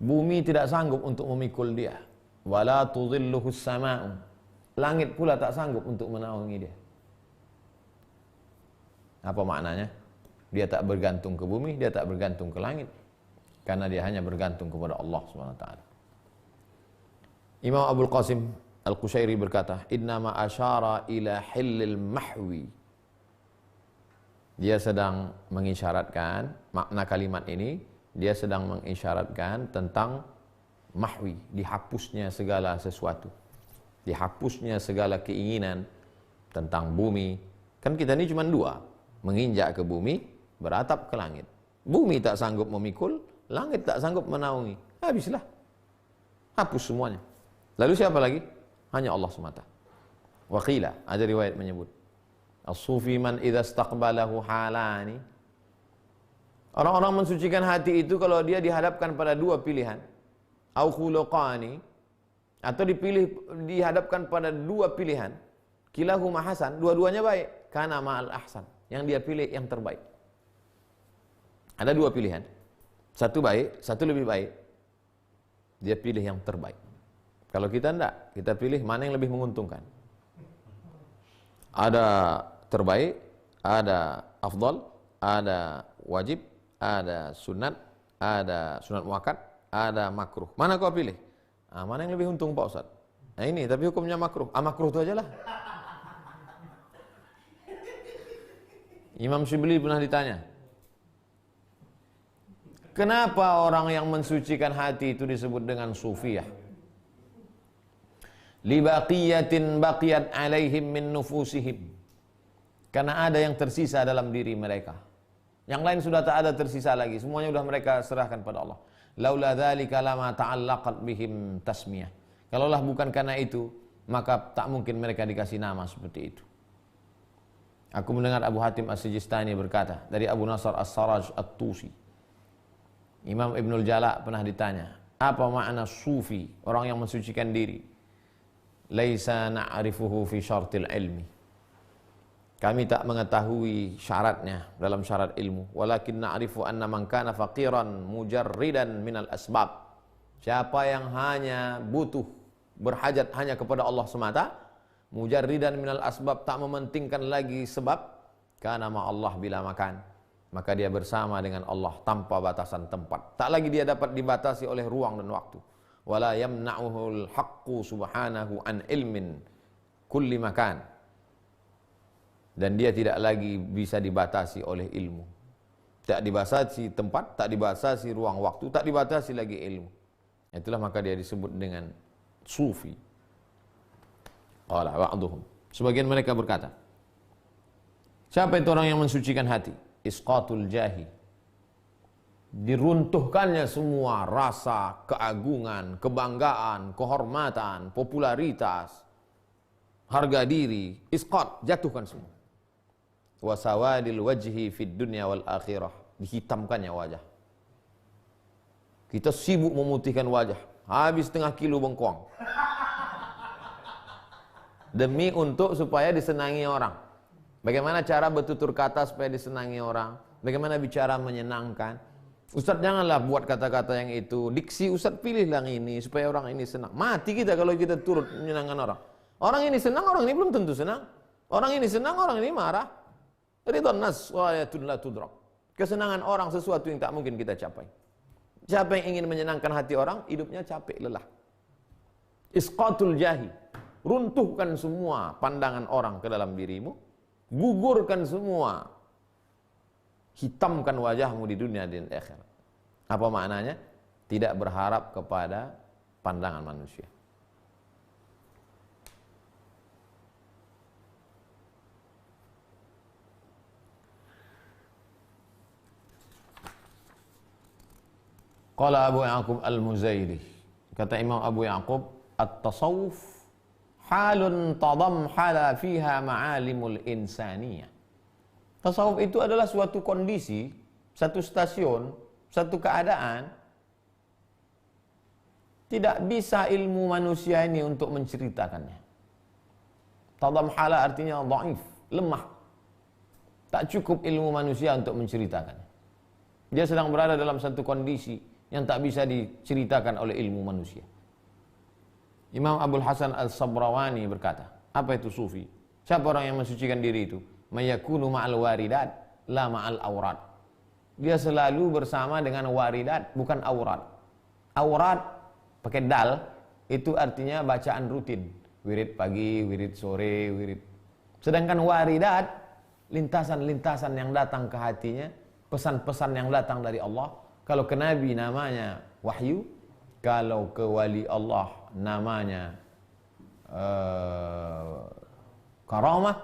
Bumi tidak sanggup untuk memikul dia. Wala tudhilluhus sama'u. Langit pula tak sanggup untuk menaungi dia. Apa maknanya? Dia tak bergantung ke bumi, dia tak bergantung ke langit. Karena dia hanya bergantung kepada Allah SWT. Imam Abul Qasim Al-Qushairi berkata, innama asyara ila hillil mahwi. Dia sedang mengisyaratkan, makna kalimat ini, dia sedang mengisyaratkan tentang mahwi, dihapusnya segala sesuatu. Dihapusnya segala keinginan tentang bumi. Kan kita ini cuma dua, menginjak ke bumi, beratap ke langit. Bumi tak sanggup memikul, langit tak sanggup menaungi. Habislah. Hapus semuanya. Lalu siapa lagi? Hanya Allah semata. Wa qila, ada riwayat menyebut, as-sufi man idza istaqbalahu halani. Orang-orang mensucikan hati itu kalau dia dihadapkan pada dua pilihan, au khuluqani, atau dihadapkan pada dua pilihan, kilahuma hasan, dua-duanya baik, kana ma'al ahsan, yang dia pilih yang terbaik. Ada dua pilihan, satu baik, satu lebih baik, dia pilih yang terbaik. Kalau kita enggak, kita pilih mana yang lebih menguntungkan. Ada terbaik, ada afdal, ada wajib, ada sunat muakkad, ada makruh. Mana kau pilih? Mana yang lebih untung Pak Ustaz? Nah ini, tapi hukumnya makruh. Makruh itu aja lah. Imam Syibli pernah ditanya, kenapa orang yang mensucikan hati itu disebut dengan sufiyah? Libaqiyatin baqiyat alaihim min nufusihim. Karena ada yang tersisa dalam diri mereka. Yang lain sudah tak ada tersisa lagi. Semuanya sudah mereka serahkan pada Allah. Laula dzalika lama ta'allaqat bihim tasmiyah. Kalaulah bukan karena itu, maka tak mungkin mereka dikasih nama seperti itu. Aku mendengar Abu Hatim As-Sijistani berkata dari Abu Nasr As-Saraj At-Tusi. Imam Ibnul Jala pernah ditanya, apa makna sufi, orang yang mensucikan diri? Laisa na'rifuhu fi syartil ilmi. Kami tak mengetahui syaratnya dalam syarat ilmu. Walakin na'rifu anna man kana faqiran mujarridan minal asbab. Siapa yang hanya butuh, berhajat hanya kepada Allah semata, mujarridan minal asbab, tak mementingkan lagi sebab, kana ma'allah bila makan, maka dia bersama dengan Allah tanpa batasan tempat. Tak lagi dia dapat dibatasi oleh ruang dan waktu. Wala yamna'uhul haqqu subhanahu an ilmin kulli makan. Dan dia tidak lagi bisa dibatasi oleh ilmu. Tak dibatasi tempat, tak dibatasi ruang waktu, tak dibatasi lagi ilmu. Itulah maka dia disebut dengan sufi. Qala ba'duhum. Sebagian mereka berkata, siapa itu orang yang mensucikan hati? Isqatul jahi. Diruntuhkannya semua rasa keagungan, kebanggaan, kehormatan, popularitas, harga diri. Isqat, jatuhkan semua. Wasawadil wajhi fid dunya wal akhirah. Dihitamkannya wajah. Kita sibuk memutihkan wajah, habis setengah kilo bengkoang. Demi untuk supaya disenangi orang. Bagaimana cara bertutur kata supaya disenangi orang? Bagaimana bicara menyenangkan? Ustaz janganlah buat kata-kata yang itu. Diksi Ustaz pilihlah yang ini supaya orang ini senang. Mati kita kalau kita turut menyenangkan orang. Orang ini senang, orang ini belum tentu senang. Orang ini senang, orang ini marah. Ridwan nas wa ayatun la tudrak. Kesenangan orang sesuatu yang tak mungkin kita capai. Siapa yang ingin menyenangkan hati orang, hidupnya capek, lelah. Isqatul jahi. Runtuhkan semua pandangan orang ke dalam dirimu. Gugurkan semua. Hitamkan wajahmu di dunia dan akhirat. Apa maknanya? Tidak berharap kepada pandangan manusia. Qala Abu Ya'qub Al-Muzairi. Kata Imam Abu Ya'qub, at-tasawuf halun tadamhala fiha ma'alimul insaniyah. Tasawuf itu adalah suatu kondisi satu stasiun, satu keadaan, tidak bisa ilmu manusia ini untuk menceritakannya. Tadamhala artinya dhaif, lemah. Tak cukup ilmu manusia untuk menceritakannya. Dia sedang berada dalam satu kondisi yang tak bisa diceritakan oleh ilmu manusia. Imam Abul Hasan Al-Sabrawani berkata, apa itu sufi? Siapa orang yang mensucikan diri itu? Mayakunu ma'al waridat, la ma'al aurat. Dia selalu bersama dengan waridat, bukan aurat. Aurat, pakai dal, itu artinya bacaan rutin. Wirid pagi, wirid sore, wirid. Sedangkan waridat, lintasan-lintasan yang datang ke hatinya, pesan-pesan yang datang dari Allah. Kalau ke Nabi namanya wahyu, kalau ke wali Allah namanya karamah,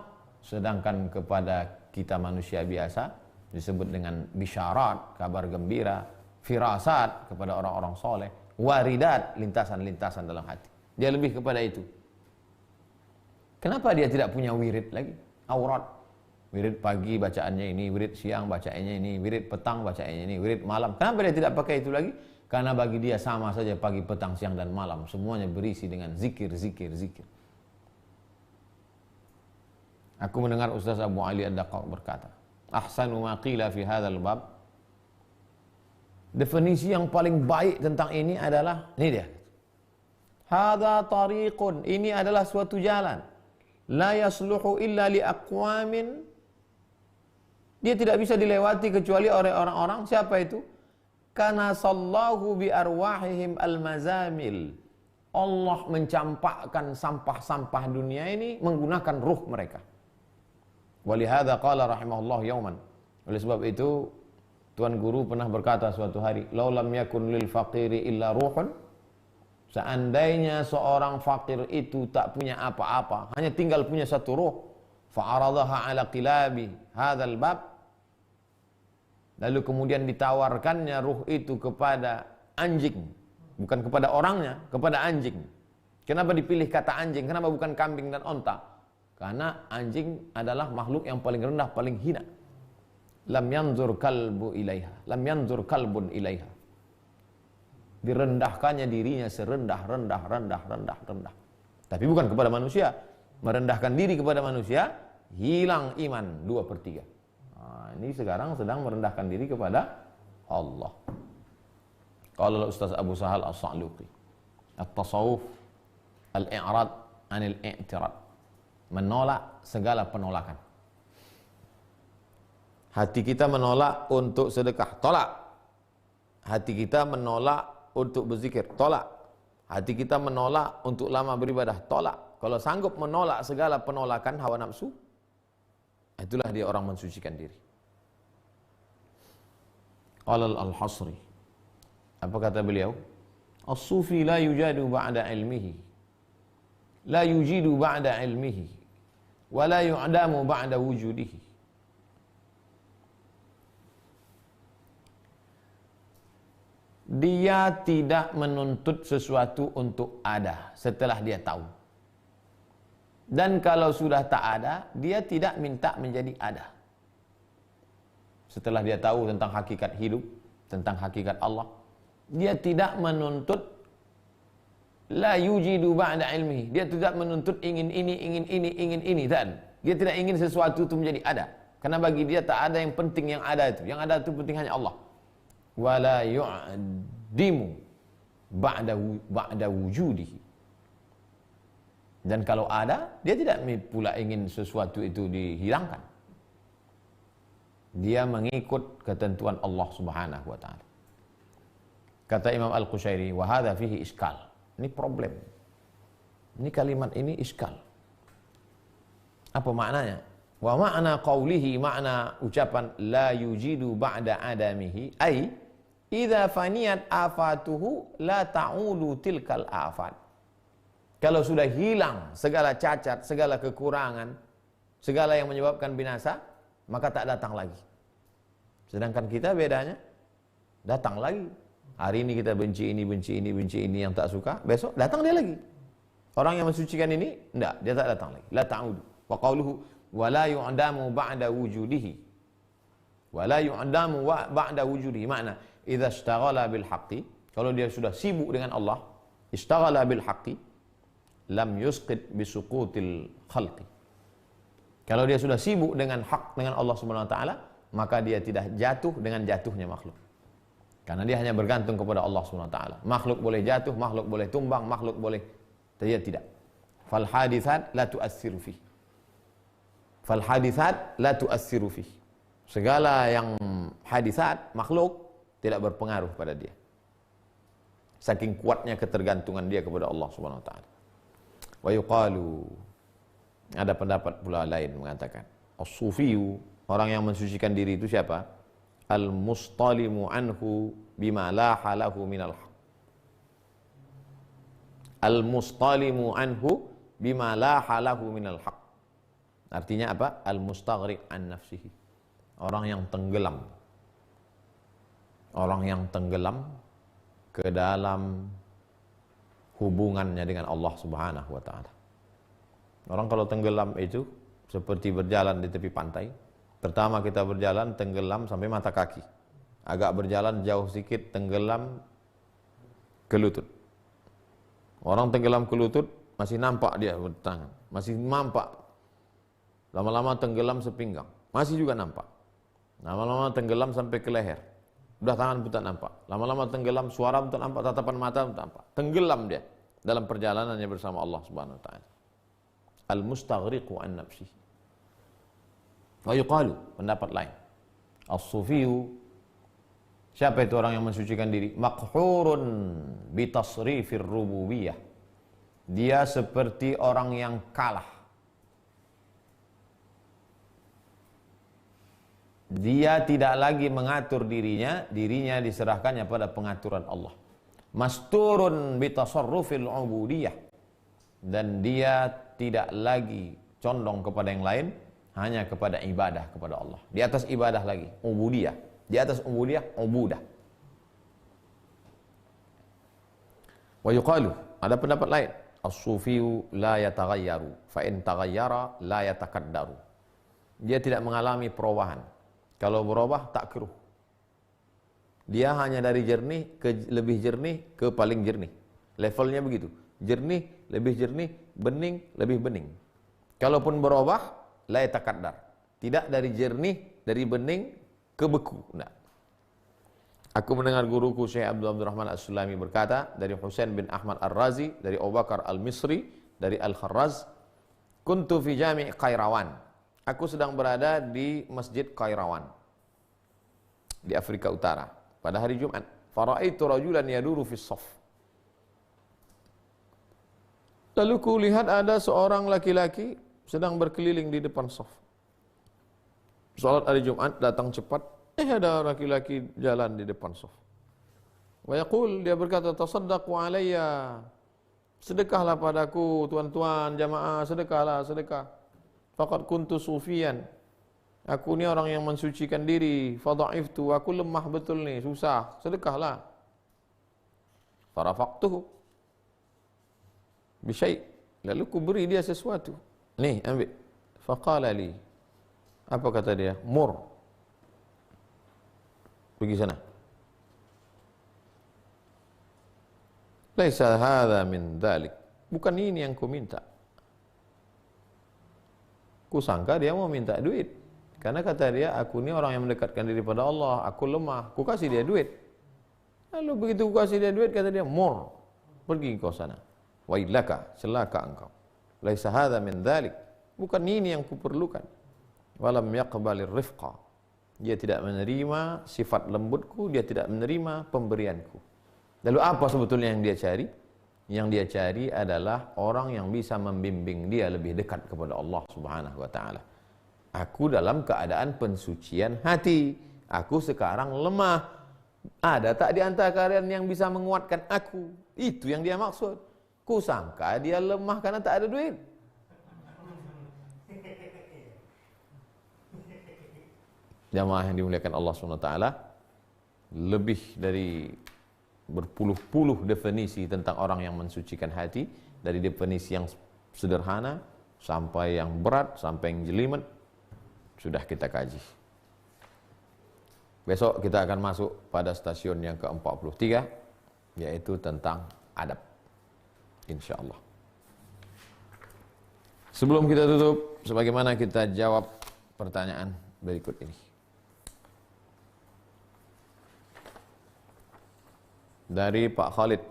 sedangkan kepada kita manusia biasa disebut dengan bisyarat, kabar gembira, firasat kepada orang-orang soleh, waridat, lintasan-lintasan dalam hati. Dia lebih kepada itu. Kenapa dia tidak punya wirid lagi? Aurat. Wirid pagi bacaannya ini, wirid siang bacaannya ini, wirid petang bacaannya ini, wirid malam. Kenapa dia tidak pakai itu lagi? Karena bagi dia sama saja pagi, petang, siang, dan malam. Semuanya berisi dengan zikir, zikir, zikir. Aku mendengar Ustaz Abu Ali Ad-Daqqaq berkata, ahsanu ma qila fi hadzal bab. Definisi yang paling baik tentang ini adalah, ini dia. Hadza tariqun, ini adalah suatu jalan. La yasluhu illa li aqwamin. Dia tidak bisa dilewati kecuali oleh orang-orang, siapa itu? Kana sallahu bi arwahihim al-mazamil. Allah mencampakkan sampah-sampah dunia ini menggunakan ruh mereka. Walihada qala rahimahullah yauman. Oleh sebab itu Tuan Guru pernah berkata suatu hari, "Lau lam yakun lil faqiri illa ruhun." Seandainya seorang fakir itu tak punya apa-apa, hanya tinggal punya satu ruh, fa'aradaha ala qilabi hadzal bab. Lalu kemudian ditawarkannya ruh itu kepada anjing, bukan kepada orangnya, kepada anjing. Kenapa dipilih kata anjing? Kenapa bukan kambing dan onta? Karena anjing adalah makhluk yang paling rendah, paling hina. Lam yanzur kalbu ilaiha, lam yanzur kalbun ilaiha. Direndahkannya dirinya serendah-rendah, rendah. Tapi bukan kepada manusia. Merendahkan diri kepada manusia, hilang iman 2/3. Nah, ini sekarang sedang merendahkan diri kepada Allah. Qala Ustaz Abu Sahal As-Sa'luqi, at-tasawuf al-i'rad anil i'tirad. Menolak segala penolakan. Hati kita menolak untuk sedekah, tolak. Hati kita menolak untuk berzikir, tolak. Hati kita menolak untuk lama beribadah, tolak. Kalau sanggup menolak segala penolakan hawa nafsu, itulah dia orang mensucikan diri. Qala al-Hasri, apa kata beliau? As-sufi la yujadu ba'da ilmihi, la yujidu ba'da ilmihi, wa la yu'damu ba'da wujudihi. Dia tidak menuntut sesuatu untuk ada setelah dia tahu. Dan kalau sudah tak ada, dia tidak minta menjadi ada. Setelah dia tahu tentang hakikat hidup, tentang hakikat Allah, dia tidak menuntut la yujidu ba'da ilmihi. Dia tidak menuntut ingin ini, dan dia tidak ingin sesuatu itu menjadi ada. Karena bagi dia tak ada yang penting yang ada itu. Yang ada itu penting hanya Allah. Wala yu'dimu ba'da wujudihi. Dan kalau ada, dia tidak pula ingin sesuatu itu dihilangkan. Dia mengikut ketentuan Allah Subhanahu wa taala. Kata Imam Al-Qushairi, wa hadza fihi iskal. Ini problem. Ini kalimat ini iskal. Apa maknanya? Wa ma'na qawlihi, makna ucapan la yujidu ba'da adamihi, ay idza faniyat afatuhu la ta'ulu tilkal afat. Kalau sudah hilang segala cacat, segala kekurangan, segala yang menyebabkan binasa, maka tak datang lagi. Sedangkan kita bedanya, datang lagi. Hari ini kita benci ini yang tak suka, besok datang dia lagi. Orang yang mensucikan ini, enggak, dia tak datang lagi. La ta'udu. Wa qawluhu wa la yu'damu ba'da wujudihi. Wala yu'damu ba'da wujudi. Makna idza ishtaghala bil haqqi, kalau dia sudah sibuk dengan Allah, ishtaghala bil haqqi, lam yusqit bisuqutil khalqi. Kalau dia sudah sibuk dengan hak, dengan Allah Subhanahu wa taala, maka dia tidak jatuh dengan jatuhnya makhluk. Karena dia hanya bergantung kepada Allah Subhanahu wa taala. Makhluk boleh jatuh, makhluk boleh tumbang, makhluk boleh, dia tidak. Fal haditsat la tu'assiru fi. Fal haditsat la tu'assiru fi. Segala yang haditsat, makhluk, tidak berpengaruh pada dia. Saking kuatnya ketergantungan dia kepada Allah Subhanahu wa taala. Wa yuqalu, ada pendapat pula lain mengatakan, as-sufiyu, orang yang mensucikan diri itu siapa? Al-mustalimu anhu bima la halahu minal haq. Al-mustalimu anhu bima la halahu minal haq. Artinya apa? Al-mustaghriq an nafsihi. Orang yang tenggelam. Orang yang tenggelam ke dalam hubungannya dengan Allah Subhanahu wa taala. Orang kalau tenggelam itu seperti berjalan di tepi pantai. Pertama kita berjalan tenggelam sampai mata kaki. Agak berjalan jauh sedikit tenggelam ke lutut. Orang tenggelam ke lutut masih nampak dia bertangan, masih nampak. Lama-lama tenggelam sepinggang, masih juga nampak. Lama-lama tenggelam sampai ke leher. Udah tangan pun tak nampak. Lama-lama tenggelam, suara pun tak nampak, tatapan mata pun tak nampak. Tenggelam dia dalam perjalanannya bersama Allah Subhanahu wa taala. Al-mustaghriqu an nafsihi. Wa yuqalu, pendapat lain. As-sufiyu, siapa itu orang yang mensucikan diri? Maqhurun bi tasrifir rububiyah. Dia seperti orang yang kalah. Dia tidak lagi mengatur dirinya, dirinya diserahkannya pada pengaturan Allah. Masturun bitasarrufil ubudiyah, dan dia tidak lagi condong kepada yang lain, hanya kepada ibadah kepada Allah. Di atas ibadah lagi, ubudiyah. Di atas ubudiyah, ubudah. Wa yuqalu, ada pendapat lain, as-sufiyu la yataghayyaru, fa in taghayyara la yatakaddaru. Dia tidak mengalami perubahan. Kalau berubah tak keruh. Dia hanya dari jernih ke lebih jernih ke paling jernih. Levelnya begitu. Jernih, lebih jernih, bening, lebih bening. Kalaupun berubah, la yatakaddar. Tidak dari jernih, dari bening ke beku. Nah. Aku mendengar guruku Syekh Abdul Rahman As-Sulami berkata, dari Husain bin Ahmad Ar-Razi, dari Abu Bakar Al-Misri, dari Al-Kharraz, kuntu fi jami' Qairawan. Aku sedang berada di Masjid Qairawan di Afrika Utara pada hari Jumat. Faraitu rajulan yaduru fis shaf. Lalu kulihat ada seorang laki-laki sedang berkeliling di depan shaf. Salat hari Jumat datang cepat, ada laki-laki jalan di depan shaf. Wa yaqul, dia berkata, tasaddaqu alayya. Sedekahlah padaku tuan-tuan jamaah, sedekahlah, sedekah. Faqad kuntu sufiyan. Aku ni orang yang mensucikan diri. Fadha'iftu, aku lemah betul ni, susah. Sedekahlah. Farafaqtuhu bisyai'. Lalu ku beri dia sesuatu. Nih, ambil. Faqala li. Apa kata dia? Mur. Pergi sana. Laisa hadha min dhalik. Bukan ini yang ku minta. Kusangka dia mau minta duit. Karena kata dia, aku ni orang yang mendekatkan diri pada Allah, aku lemah, ku kasih dia duit. Lalu begitu ku kasih dia duit, kata dia, mur, pergi kau sana. Wailaka, celaka engkau. Laisa hadha min dhalik. Bukan ini yang kuperlukan. Walam yaqbalir rifqa. Dia tidak menerima sifat lembutku, dia tidak menerima pemberianku. Lalu apa sebetulnya yang dia cari? Yang dia cari adalah orang yang bisa membimbing dia lebih dekat kepada Allah Subhanahu wa taala. Aku dalam keadaan pensucian hati. Aku sekarang lemah. Ada tak di antara kalian yang bisa menguatkan aku? Itu yang dia maksud. Kusangka dia lemah karena tak ada duit. Jamaah yang dimuliakan Allah Subhanahu wa taala, lebih dari berpuluh-puluh definisi tentang orang yang mensucikan hati, dari definisi yang sederhana sampai yang berat, sampai yang jelimet, sudah kita kaji. Besok kita akan masuk pada stasiun yang ke-43, yaitu tentang adab. Insya Allah. Sebelum kita tutup, sebagaimana kita jawab pertanyaan berikut ini. Dari Pak Khalid.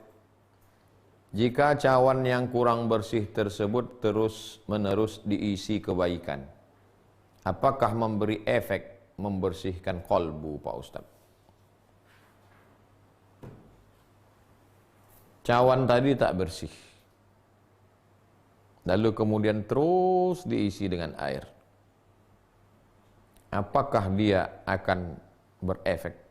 Jika cawan yang kurang bersih tersebut terus-menerus diisi kebaikan, apakah memberi efek membersihkan kolbu, Pak Ustaz? Cawan tadi tak bersih, lalu kemudian terus diisi dengan air. Apakah dia akan berefek?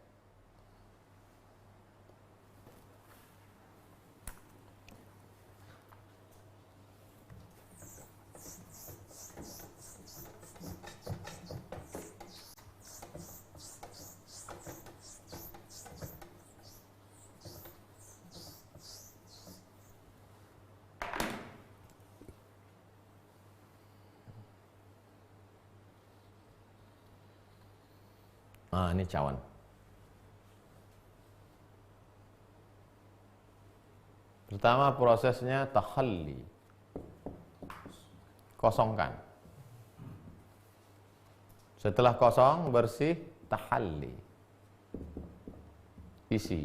Ini cawan. Pertama prosesnya takhalli. Kosongkan. Setelah kosong, bersih, tahalli. Isi.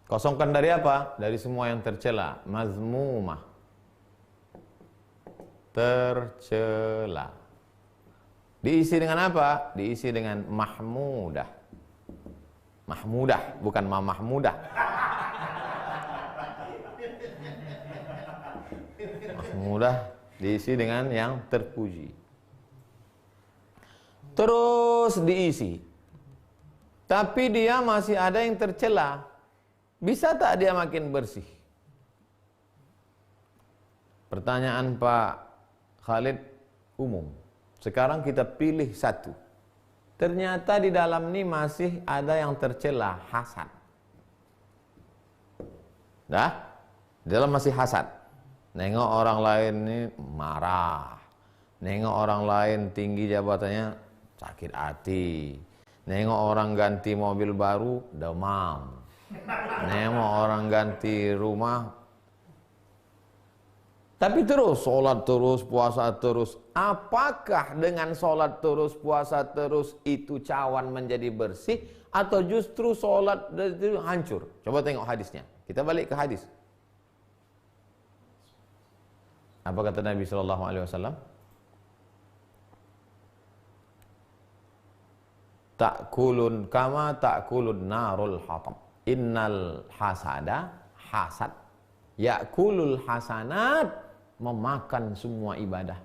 Kosongkan dari apa? Dari semua yang tercela. Mazmumah. Tercela. Diisi dengan apa? Diisi dengan mahmudah. Mahmudah, bukan mahmudah. Mahmudah diisi dengan yang terpuji. Terus diisi. Tapi dia masih ada yang tercela. Bisa tak dia makin bersih? Pertanyaan Pak Khalid umum. Sekarang kita pilih satu. Ternyata di dalam ini masih ada yang tercela, hasad. Dah? Di dalam masih hasad. Nengok orang lain ini marah. Nengok orang lain tinggi jabatannya, sakit hati. Nengok orang ganti mobil baru, demam. Nengok orang ganti rumah. Tapi terus, sholat terus, puasa terus. Apakah dengan sholat terus, puasa terus itu cawan menjadi bersih? Atau justru sholat itu hancur? Coba tengok hadisnya. Kita balik ke hadis. Apa kata Nabi SAW? Ta'kulun kama ta'kulun narul hatab. Innal hasada hasad. Ya'kulul hasanat. Memakan semua ibadah.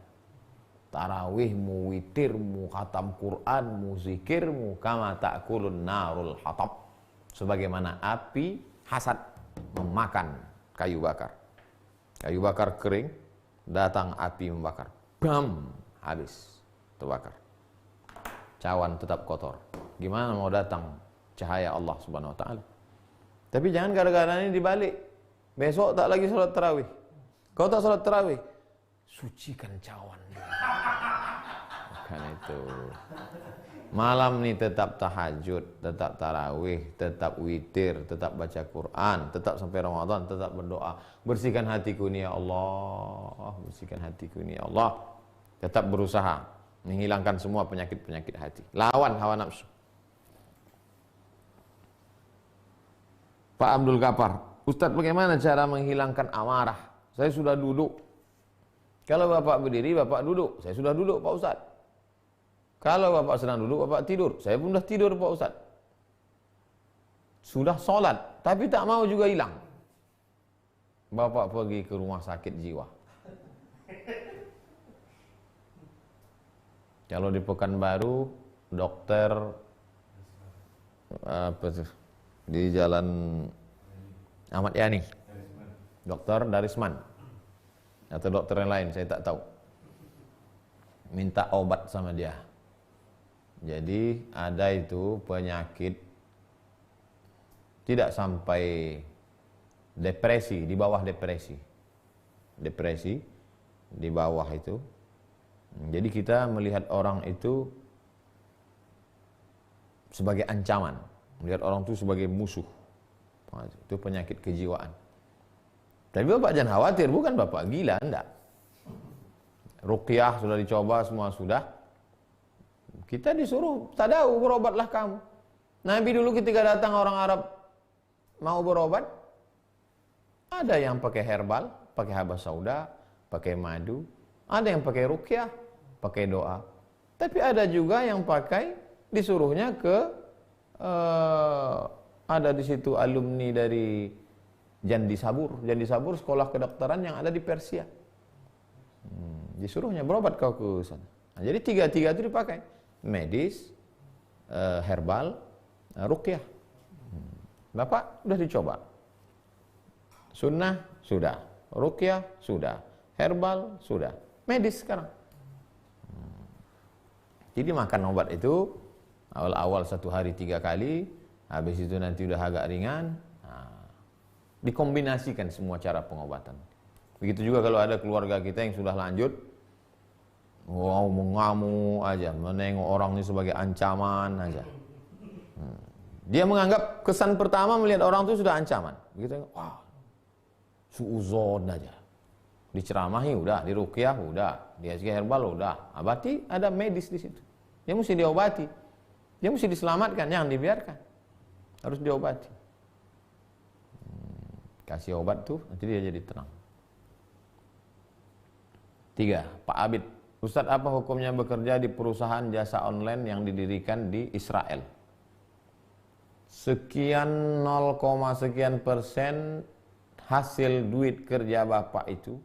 Tarawihmu, witirmu, khatam Qur'anmu, zikirmu, kama ta'kulun narul hatab. Sebagaimana api hasad memakan kayu bakar. Kayu bakar kering, datang api membakar. Bam, habis, terbakar. Cawan tetap kotor. Gimana mau datang cahaya Allah Subhanahu wa taala? Tapi jangan gara-gara ini dibalik. Besok tak lagi sholat tarawih. Kau tak sholat tarawih, sucikan cawan. Bukan itu. Malam ni tetap tahajud, tetap tarawih, tetap witir, tetap baca Quran, tetap sampai Ramadan, tetap berdoa. Bersihkan hatiku ni ya Allah, bersihkan hatiku ni ya Allah. Tetap berusaha menghilangkan semua penyakit-penyakit hati. Lawan hawa nafsu. Pak Abdul Ghaffar, Ustaz bagaimana cara menghilangkan amarah? Saya sudah duduk. Kalau Bapak berdiri, Bapak duduk. Saya sudah duduk, Pak Ustaz. Kalau Bapak sedang duduk, Bapak tidur. Saya pun sudah tidur, Pak Ustaz. Sudah sholat, tapi tak mau juga hilang. Bapak pergi ke rumah sakit jiwa. Kalau di Pekanbaru, dokter di Jalan Ahmad Yani. Dokter Darisman atau dokter yang lain, saya tak tahu. Minta obat sama dia. Jadi ada itu penyakit tidak sampai depresi, di bawah depresi. Depresi di bawah itu. Jadi kita melihat orang itu sebagai ancaman, melihat orang itu sebagai musuh. Itu penyakit kejiwaan. Tapi Bapak jangan khawatir, bukan Bapak gila, enggak. Ruqyah sudah dicoba, semua sudah. Kita disuruh, tadau, berobatlah kamu. Nabi dulu ketika datang orang Arab mau berobat, ada yang pakai herbal, pakai habas sauda, pakai madu, ada yang pakai ruqyah, pakai doa. Tapi ada juga yang pakai, disuruhnya ke ada di situ alumni dari Jandi Sabur. Jandi Sabur sekolah kedokteran yang ada di Persia. Disuruhnya berobat kau ke sana. Nah, jadi tiga-tiga itu dipakai. Medis, herbal, ruqyah. Bapak sudah dicoba. Sunnah sudah, ruqyah sudah, herbal sudah, medis sekarang. Jadi makan obat itu awal-awal 1 hari 3 kali, habis itu nanti udah agak ringan. Dikombinasikan semua cara pengobatan. Begitu juga kalau ada keluarga kita yang sudah lanjut, wow, mengamuk aja, menengok orang ini sebagai ancaman aja. Dia menganggap kesan pertama melihat orang itu sudah ancaman. Begitu, wah, suuzon aja. Diceramahi udah, diruqyah udah, dikasih herbal udah. Berarti ada medis di situ. Dia mesti diobati. Dia mesti diselamatkan, jangan dibiarkan. Harus diobati. Kasih obat tuh, nanti dia jadi tenang. 3. Pak Abid, Ustadz, apa hukumnya bekerja di perusahaan jasa online yang didirikan di Israel? Sekian 0, sekian persen hasil duit kerja Bapak itu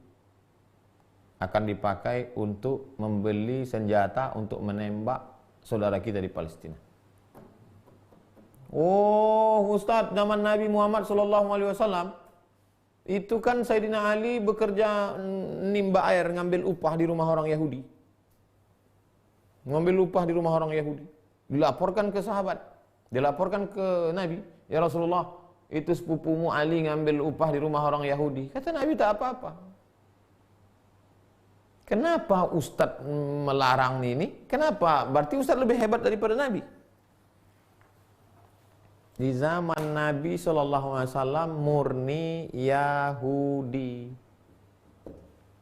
akan dipakai untuk membeli senjata untuk menembak saudara kita di Palestina. Oh, Ustadz, zaman Nabi Muhammad SAW itu kan Sayyidina Ali bekerja nimba air, ngambil upah di rumah orang Yahudi. Ngambil upah di rumah orang Yahudi. Dilaporkan ke sahabat, dilaporkan ke Nabi, ya Rasulullah, itu sepupumu Ali ngambil upah di rumah orang Yahudi. Kata Nabi, tak apa-apa. Kenapa Ustadz melarang ini? Kenapa? Berarti Ustadz lebih hebat daripada Nabi. Di zaman Nabi SAW murni Yahudi.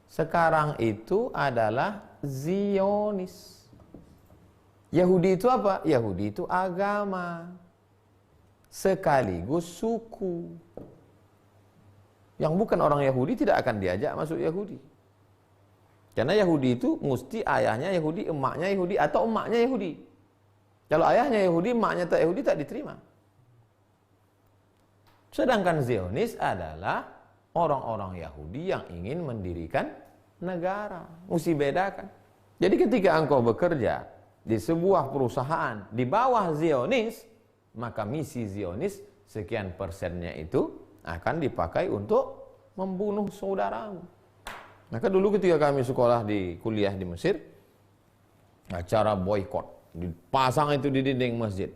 Sekarang itu adalah Zionis. Yahudi itu apa? Yahudi itu agama. Sekaligus suku. Yang bukan orang Yahudi tidak akan diajak masuk Yahudi. Karena Yahudi itu mesti ayahnya Yahudi, emaknya Yahudi, atau emaknya Yahudi. Kalau ayahnya Yahudi, emaknya tak Yahudi, tak diterima. Sedangkan Zionis adalah orang-orang Yahudi yang ingin mendirikan negara. Mesti bedakan. Jadi ketika engkau bekerja di sebuah perusahaan di bawah Zionis, maka misi Zionis sekian persennya itu akan dipakai untuk membunuh saudaramu. Maka dulu ketika kami sekolah di kuliah di Mesir, acara boykot, dipasang itu di dinding masjid.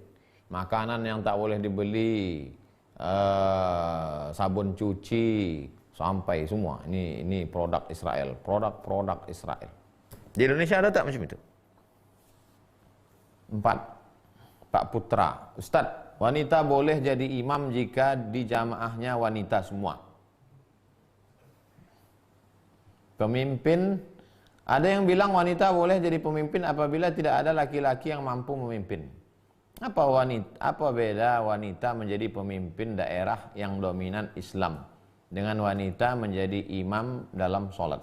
Makanan yang tak boleh dibeli, sabun cuci, sampai semua. Ini produk Israel, produk Israel. Di Indonesia ada tak macam itu? 4. Pak Putra, Ustadz, wanita boleh jadi imam jika di jamaahnya wanita semua. Pemimpin, ada yang bilang wanita boleh jadi pemimpin apabila tidak ada laki-laki yang mampu memimpin. Apa beda wanita menjadi pemimpin daerah yang dominan Islam dengan wanita menjadi imam dalam sholat?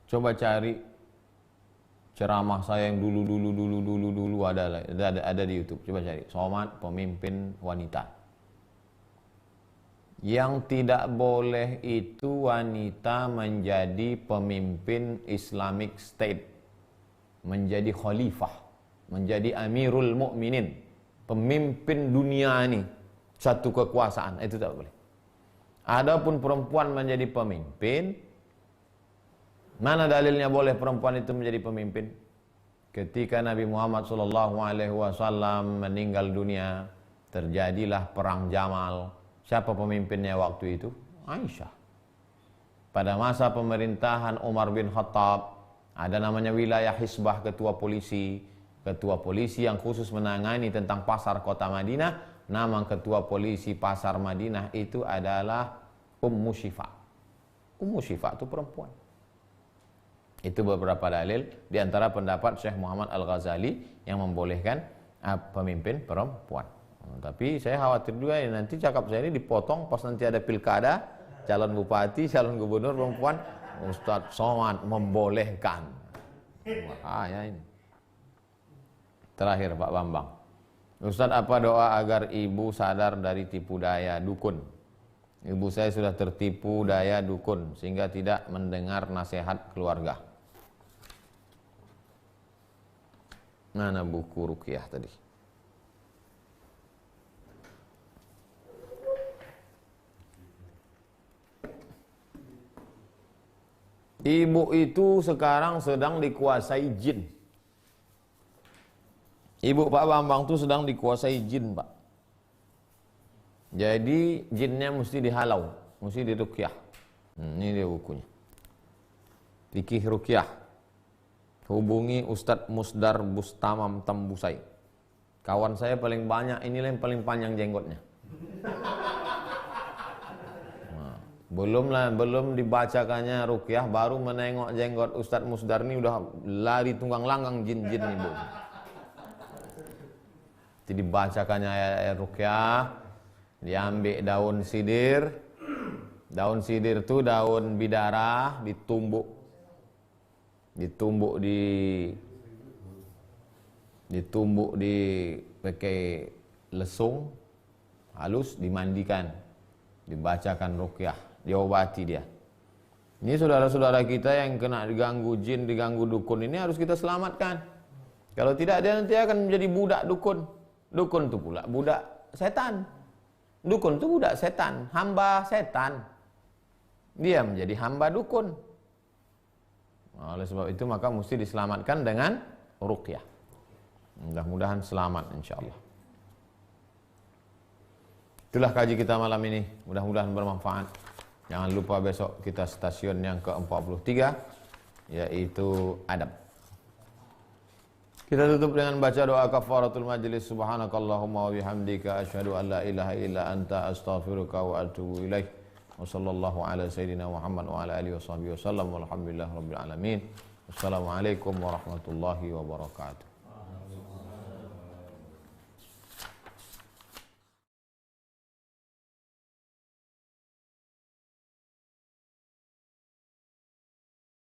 Coba cari ceramah saya yang dulu ada di YouTube. Coba cari Somad pemimpin wanita. Yang tidak boleh itu wanita menjadi pemimpin Islamic State, menjadi khalifah, menjadi amirul mukminin, pemimpin dunia ini, satu kekuasaan, itu tak boleh. Adapun perempuan menjadi pemimpin, mana dalilnya boleh perempuan itu menjadi pemimpin? Ketika Nabi Muhammad SAW meninggal dunia, terjadilah perang Jamal. Siapa pemimpinnya waktu itu? Aisyah. pada masa pemerintahan Umar bin Khattab, ada namanya wilayah Hisbah, ketua polisi yang khusus menangani tentang pasar kota Madinah. Nama ketua polisi pasar Madinah itu adalah Ummu Syifa. Ummu Syifa itu perempuan. Itu beberapa dalil, di antara pendapat Syekh Muhammad Al-Ghazali yang membolehkan pemimpin perempuan. Tapi saya khawatir juga ya, nanti cakap saya ini dipotong pas nanti ada pilkada, calon bupati, calon gubernur perempuan, Ustadz Somad membolehkan. Makanya ini. Terakhir Pak Bambang. Ustadz, apa doa agar ibu sadar dari tipu daya dukun? Ibu saya sudah tertipu daya dukun sehingga tidak mendengar nasihat keluarga. Mana buku ruqyah tadi? Ibu itu sekarang sedang dikuasai jin. Ibu Pak Bambang itu sedang dikuasai jin, Pak. Jadi jinnya mesti dihalau, mesti diruqyah. Ini dia bukunya. Fikih ruqyah. Hubungi Ustadz Musdar Bustamam Tambusai. Kawan saya paling banyak, inilah yang paling panjang jenggotnya. Nah, belum dibacakannya ruqyah, baru menengok jenggot Ustadz Musdar ini udah lari tunggang langgang jin-jin ibu. Jadi dibacakannya ayat ruqyah, diambil daun sidir itu daun bidara, ditumbuk di pakai lesung halus, dimandikan, dibacakan ruqyah, diobati dia. Ini saudara-saudara kita yang kena diganggu jin, diganggu dukun, ini harus kita selamatkan. Kalau tidak, dia nanti akan menjadi budak dukun. Dukun itu pula budak setan. Dukun itu budak setan, hamba setan. Dia menjadi hamba dukun. Oleh sebab itu maka mesti diselamatkan dengan ruqyah. Mudah-mudahan selamat insyaallah. Itulah kaji kita malam ini. Mudah-mudahan bermanfaat. Jangan lupa besok kita stasiun yang ke-43, yaitu adab. Kita tutup dengan baca doa kafaratul majlis. Subhanakallahumma wa bihamdika asyhadu an la ilaha illa anta astaghfiruka wa atubu ilaik. Wa sallallahu ala sayyidina Muhammad wa ala alihi wa sahbihi wasallam walhamdulillahi rabbil alamin. Wassalamualaikum warahmatullahi wabarakatuh.